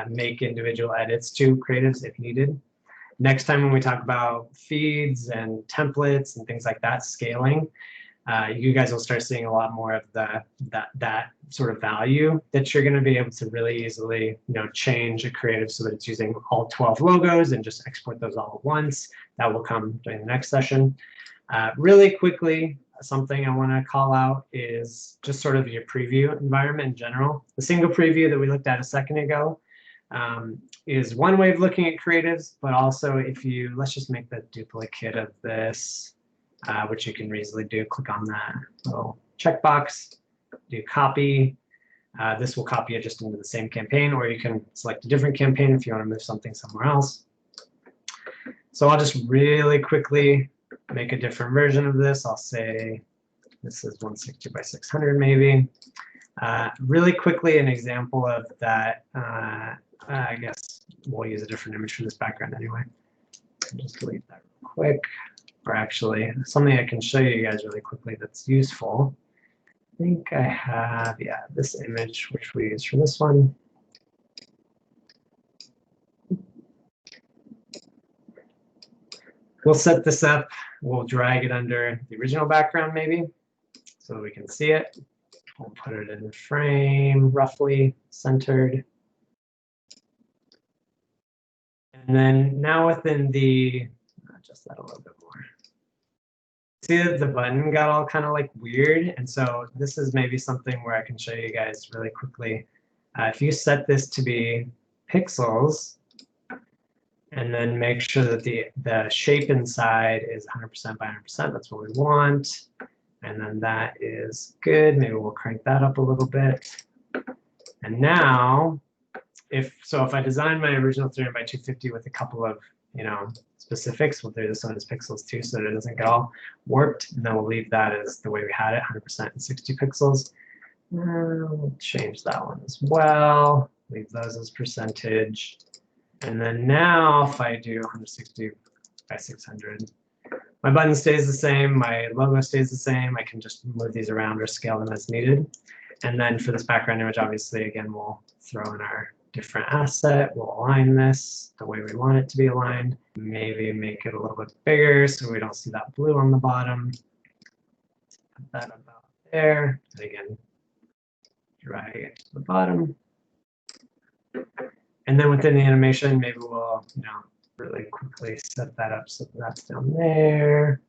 make individual edits to creatives if needed. Next time when we talk about feeds and templates and things like that, scaling, you guys will start seeing a lot more of that sort of value that you're going to be able to really easily change a creative so that it's using all 12 logos and just export those all at once. That will come during the next session. Really quickly, something I want to call out is just sort of your preview environment in general. The single preview that we looked at a second ago is one way of looking at creatives, but also if you, let's just make the duplicate of this, which you can easily do, click on that little checkbox, do copy. This will copy it just into the same campaign, or you can select a different campaign if you want to move something somewhere else. So I'll just really quickly make a different version of this. I'll say this is 160 by 600 maybe. Really quickly, an example of that, I guess we'll use a different image for this background anyway. I'll just delete that real quick. Or actually, something I can show you guys really quickly that's useful. I think I have, yeah, this image, which we use for this one. We'll set this up. We'll drag it under the original background maybe, so we can see it. We'll put it in the frame, roughly centered. And then now within the, adjust that a little bit more. See that the button got all kind of like weird. And so this is maybe something where I can show you guys really quickly. If you set this to be pixels, and then make sure that the shape inside is 100% by 100%, that's what we want. And then that is good. Maybe we'll crank that up a little bit. And now, if I design my original 300 by 250 with a couple of, specifics, we'll do this one as pixels too, so that it doesn't get all warped. And then we'll leave that as the way we had it, 100% and 60 pixels. We'll change that one as well. Leave those as percentage. And then now, if I do 160 by 600, my button stays the same, my logo stays the same. I can just move these around or scale them as needed. And then for this background image, obviously, again, we'll throw in our different asset. We'll align this the way we want it to be aligned. Maybe make it a little bit bigger so we don't see that blue on the bottom. Put that about there. And again, drag it to the bottom. And then within the animation, maybe we'll, really quickly set that up so that's down there.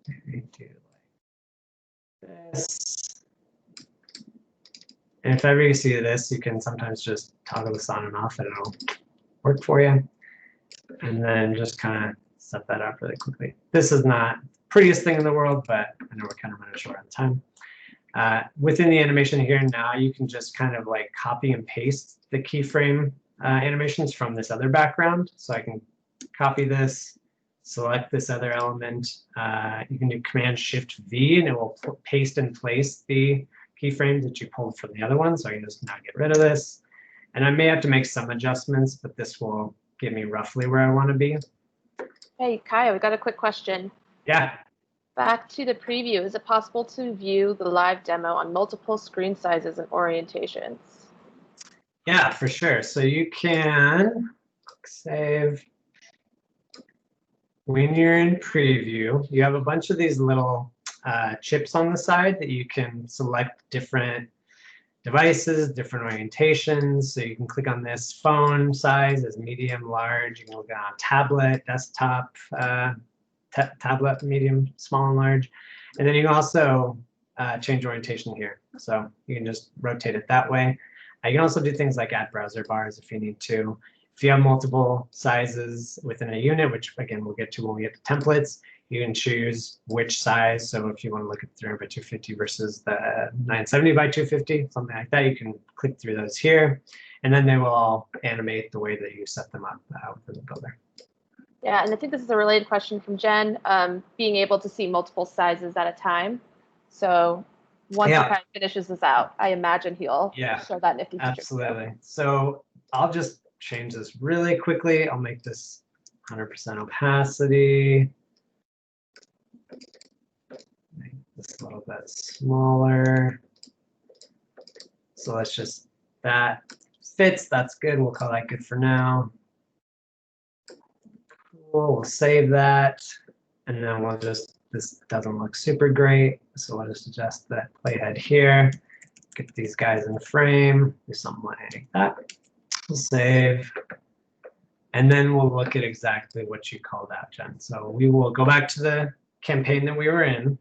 Maybe do like this. And if ever you see this, you can sometimes just toggle this on and off and it'll work for you. And then just kind of set that up really quickly. This is not the prettiest thing in the world, but I know we're kind of running short on time. Within the animation here now, you can just kind of like copy and paste the keyframe animations from this other background. So I can copy this, select this other element. You can do Command-Shift-V and it will paste and place the keyframes that you pulled from the other one. So I can just now get rid of this. And I may have to make some adjustments, but this will give me roughly where I want to be. Hey, Kaya, we got a quick question. Yeah. Back to the preview, is it possible to view the live demo on multiple screen sizes and orientations? Yeah, for sure. So you can click save. When you're in preview, you have a bunch of these little chips on the side that you can select different devices, different orientations. So you can click on this phone size as medium, large. You can look on tablet, desktop, tablet, medium, small, and large. And then you can also change orientation here. So you can just rotate it that way. You can also do things like add browser bars if you need to. If you have multiple sizes within a unit, which again we'll get to when we get to templates, you can choose which size. So if you want to look at 300 by 250 versus the 970 by 250, something like that, you can click through those here. And then they will all animate the way that you set them up within the builder. Yeah, and I think this is a related question from Jen, being able to see multiple sizes at a time. So once he kind of finishes this out, I imagine he'll show that nifty feature. Absolutely. So I'll just change this really quickly. I'll make this 100% opacity. Make this a little bit smaller. So let's just, that fits, that's good. We'll call that good for now. Cool, we'll save that. And then we'll just, this doesn't look super great. So I'll just adjust that playhead here. Get these guys in the frame, do something like that. We'll save. And then we'll look at exactly what you called out, Jen. So we will go back to the campaign that we were in.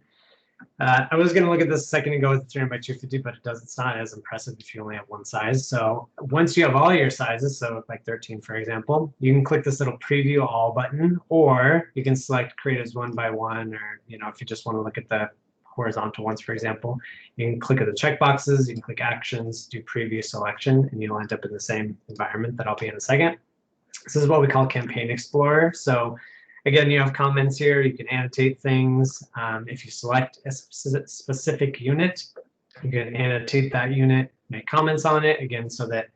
I was going to look at this a second ago with 300 by 250, but it's not as impressive if you only have one size. So once you have all your sizes, so like 13, for example, you can click this little preview all button, or you can select create as one by one, or if you just want to look at the horizontal ones, for example, you can click at the checkboxes, you can click actions, do preview selection, and you'll end up in the same environment that I'll be in a second. This is what we call Campaign Explorer. So again, you have comments here. You can annotate things. If you select a specific unit, You can annotate that unit, make comments on it, again, so that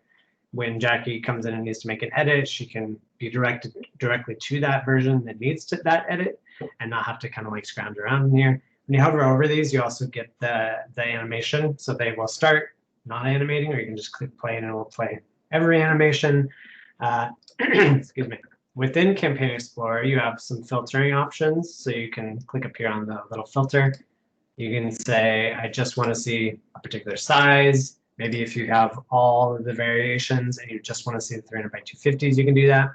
when Jackie comes in and needs to make an edit, she can be directed directly to that version that needs that edit and not have to kind of like scrounge around in here. When you hover over these, you also get the animation. So they will start not animating, or you can just click play and it will play every animation. Excuse me. Within Campaign Explorer, you have some filtering options. So you can click up here on the little filter. You can say, I just want to see a particular size. Maybe if you have all of the variations and you just want to see the 300 by 250s, you can do that.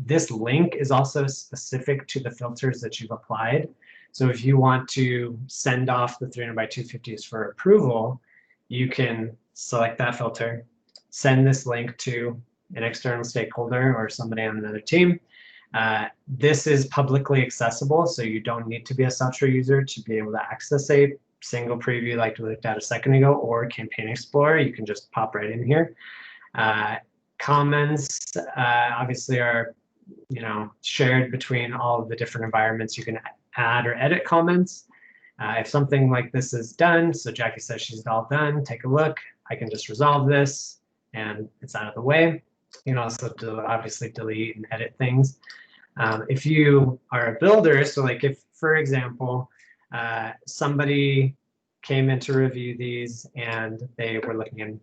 This link is also specific to the filters that you've applied. So if you want to send off the 300 by 250s for approval, you can select that filter, send this link to an external stakeholder or somebody on another team. This is publicly accessible, so you don't need to be a Celtra user to be able to access a single preview like we looked at a second ago, or Campaign Explorer. You can just pop right in here. Comments obviously are, shared between all of the different environments. You can add or edit comments. If something like this is done, so Jackie says she's all done, take a look. I can just resolve this and it's out of the way. You can also obviously delete and edit things. If you are a builder, so like if, for example, somebody came in to review these and they were looking in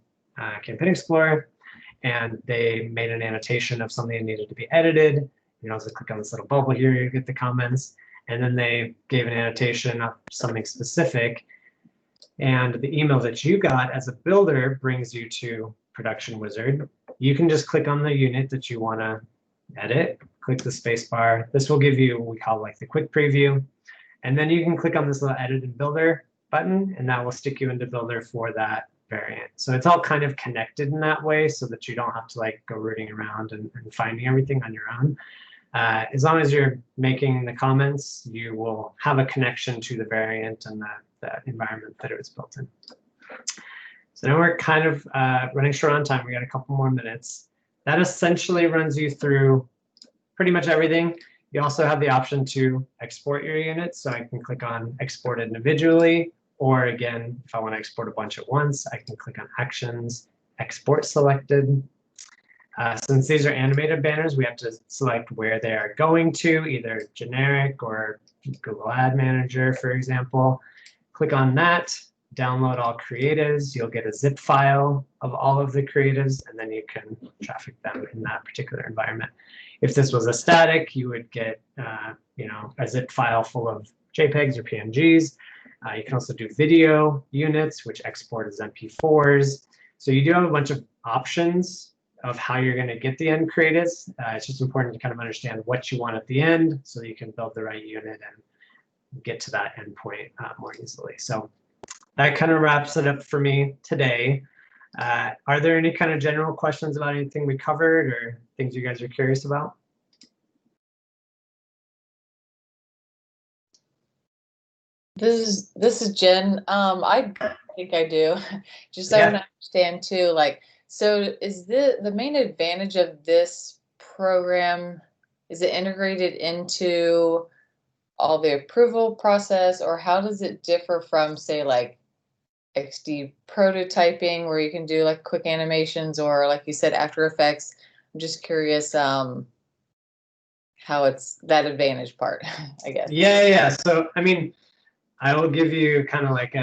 Campaign Explorer and they made an annotation of something that needed to be edited, you can also click on this little bubble here, you get the comments, and then they gave an annotation of something specific, and the email that you got as a builder brings you to Production Wizard. You can just click on the unit that you want to edit, click the space bar. This will give you what we call like the quick preview. And then you can click on this little edit in builder button, and that will stick you into builder for that variant. So it's all kind of connected in that way so that you don't have to like go rooting around and finding everything on your own. As long as you're making the comments, you will have a connection to the variant and the environment that it was built in. So now we're kind of running short on time. We got a couple more minutes. That essentially runs you through pretty much everything. You also have the option to export your units. So I can click on export individually, or again, if I want to export a bunch at once, I can click on actions, export selected. Since these are animated banners, we have to select where they are going to, either generic or Google Ad Manager, for example. Click on that, download all creatives. You'll get a zip file of all of the creatives, and then you can traffic them in that particular environment. If this was a static, you would get a zip file full of JPEGs or PNGs. You can also do video units, which export as MP4s. So you do have a bunch of options of how you're going to get the end creatives. It's just important to kind of understand what you want at the end so that you can build the right unit and get to that endpoint more easily. So that kind of wraps it up for me today. Are there any kind of general questions about anything we covered or things you guys are curious about? This is Jen. I think I do. Just so I want to understand too, like, so is the main advantage of this program, is it integrated into all the approval process, or how does it differ from, say, like XD prototyping where you can do like quick animations, or like you said, After Effects? I'm just curious how it's that advantage part, I guess. Yeah. So, I mean, I will give you kind of like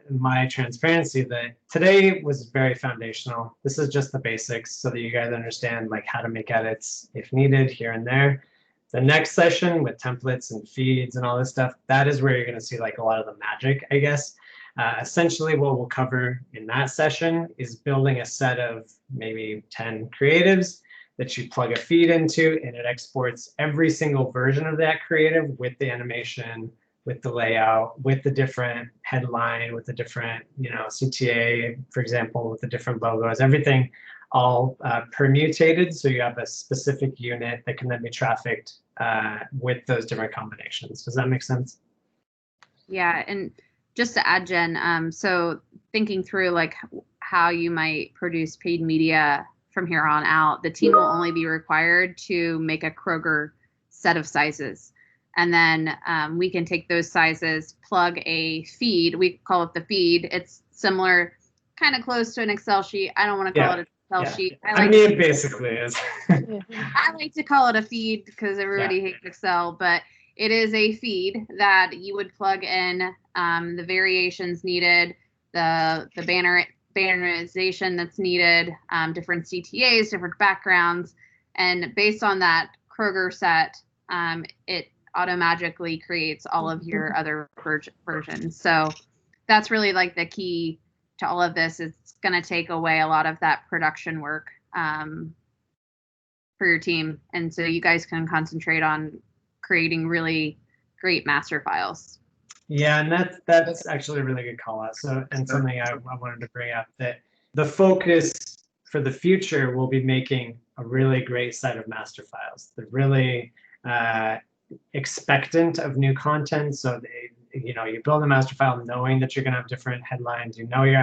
my transparency that today was very foundational. This is just the basics so that you guys understand like how to make edits if needed here and there. The next session with templates and feeds and all this stuff, that is where you're going to see like a lot of the magic, I guess. Essentially what we'll cover in that session is building a set of maybe 10 creatives that you plug a feed into, and it exports every single version of that creative with the animation, with the layout, with the different headline, with the different, CTA, for example, with the different logos, everything all permutated. So you have a specific unit that can then be trafficked with those different combinations. Does that make sense? Yeah, and just to add, Jen, so thinking through like how you might produce paid media from here on out, the team will only be required to make a Kroger set of sizes. And then we can take those sizes, plug a feed. We call it the feed. It's similar, kind of close to an Excel sheet. I don't want to call it an Excel sheet. I mean, it basically is. I like to call it a feed because everybody hates Excel, but it is a feed that you would plug in the variations needed, the bannerization that's needed, different CTAs, different backgrounds, and based on that Kroger set, it automatically creates all of your other versions. So that's really like the key to all of this. It's going to take away a lot of that production work for your team, and so you guys can concentrate on creating really great master files. Yeah, and that's actually a really good call out. So, and something I wanted to bring up, that the focus for the future will be making a really great set of master files. They're really expectant of new content. So you build a master file knowing that you're going to have different headlines, you're going to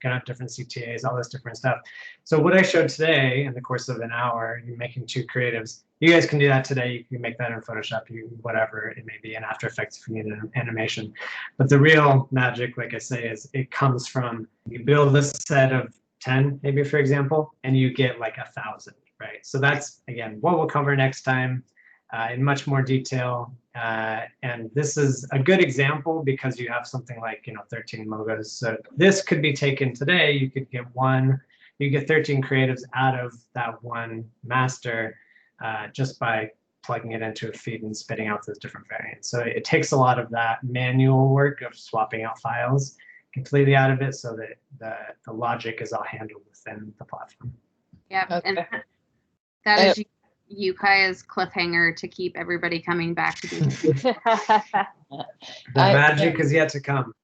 have different CTAs, all this different stuff. So what I showed today in the course of an hour, you're making 2 creatives. You guys can do that today. You can make that in Photoshop, whatever it may be, in After Effects if you need an animation. But the real magic, like I say, is it comes from, you build a set of 10, maybe for example, and you get like 1,000, right? So that's, again, what we'll cover next time in much more detail. And this is a good example because you have something like, 13 logos. So this could be taken today. You could get 13 creatives out of that one master just by plugging it into a feed and spitting out those different variants. So it takes a lot of that manual work of swapping out files completely out of it, so that the logic is all handled within the platform. Yeah, Okay. and that is Yukaya's cliffhanger to keep everybody coming back to do. The magic is yet to come.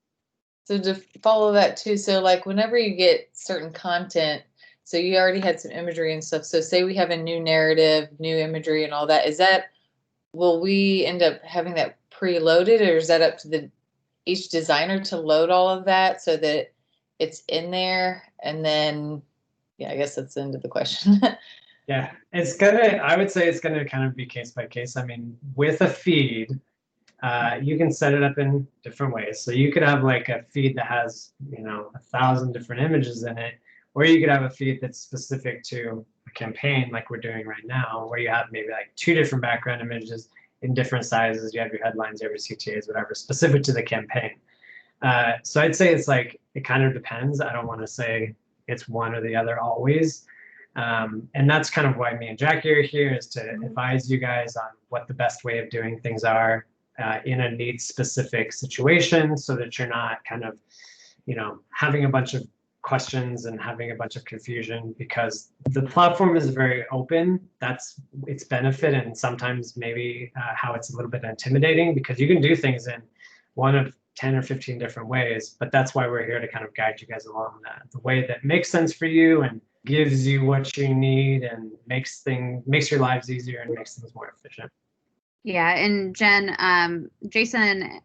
So to follow that too, so like whenever you get certain content, so you already had some imagery and stuff. So say we have a new narrative, new imagery and all that, will we end up having that preloaded, or is that up to each designer to load all of that so that it's in there? And then, I guess that's the end of the question. Yeah, I would say it's gonna kind of be case by case. I mean, with a feed, you can set it up in different ways. So you could have like a feed that has, 1,000 different images in it, or you could have a feed that's specific to a campaign like we're doing right now, where you have maybe like 2 different background images in different sizes. You have your headlines, you have your CTAs, whatever, specific to the campaign. So I'd say it's like, it kind of depends. I don't want to say it's one or the other always. And that's kind of why me and Jackie are here, is to advise you guys on what the best way of doing things are in a needs specific situation, so that you're not kind of, having a bunch of questions and having a bunch of confusion, because the platform is very open. That's its benefit, and sometimes maybe how it's a little bit intimidating, because you can do things in one of 10 or 15 different ways. But that's why we're here to kind of guide you guys along the way that makes sense for you and gives you what you need and makes your lives easier and makes things more efficient. Yeah, and Jen, Jason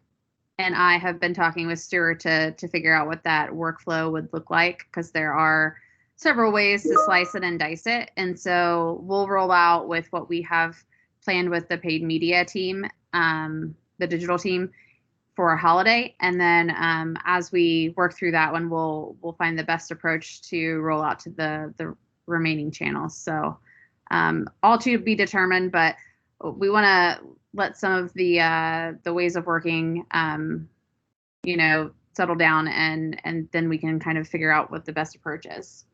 and I have been talking with Stuart to figure out what that workflow would look like, because there are several ways to slice it and dice it. And so we'll roll out with what we have planned with the paid media team, the digital team, for a holiday. And then as we work through that one, we'll find the best approach to roll out to the remaining channels. So all to be determined, but we want to let some of the ways of working, settle down, and then we can kind of figure out what the best approach is.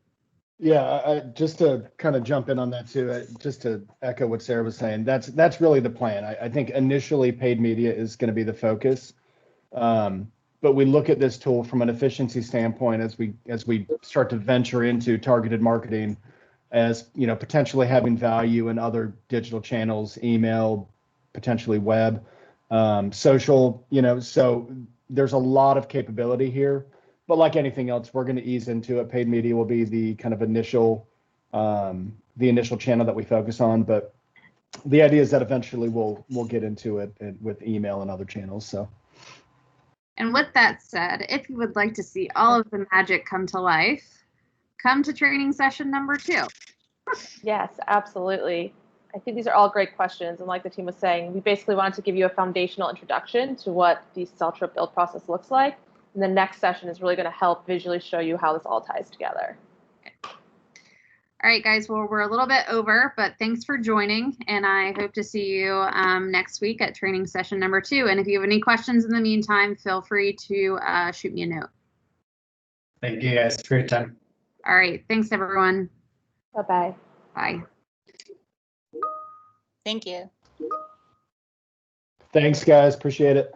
Yeah, just to kind of jump in on that too, just to echo what Sarah was saying, that's really the plan. I think initially paid media is going to be the focus, but we look at this tool from an efficiency standpoint as we start to venture into targeted marketing, as potentially having value in other digital channels, email, potentially web, social. So there's a lot of capability here. But like anything else, we're going to ease into it. Paid media will be the kind of initial channel that we focus on. But the idea is that eventually we'll get into it with email and other channels. So. And with that said, if you would like to see all of the magic come to life, come to training session number 2. Yes, absolutely. I think these are all great questions. And like the team was saying, we basically wanted to give you a foundational introduction to what the Celtra build process looks like. And the next session is really going to help visually show you how this all ties together. All right, guys. Well, we're a little bit over, but thanks for joining. And I hope to see you next week at training session number 2. And if you have any questions in the meantime, feel free to shoot me a note. Thank you guys for your time. All right. Thanks, everyone. Bye-bye. Bye. Thank you. Thanks, guys. Appreciate it.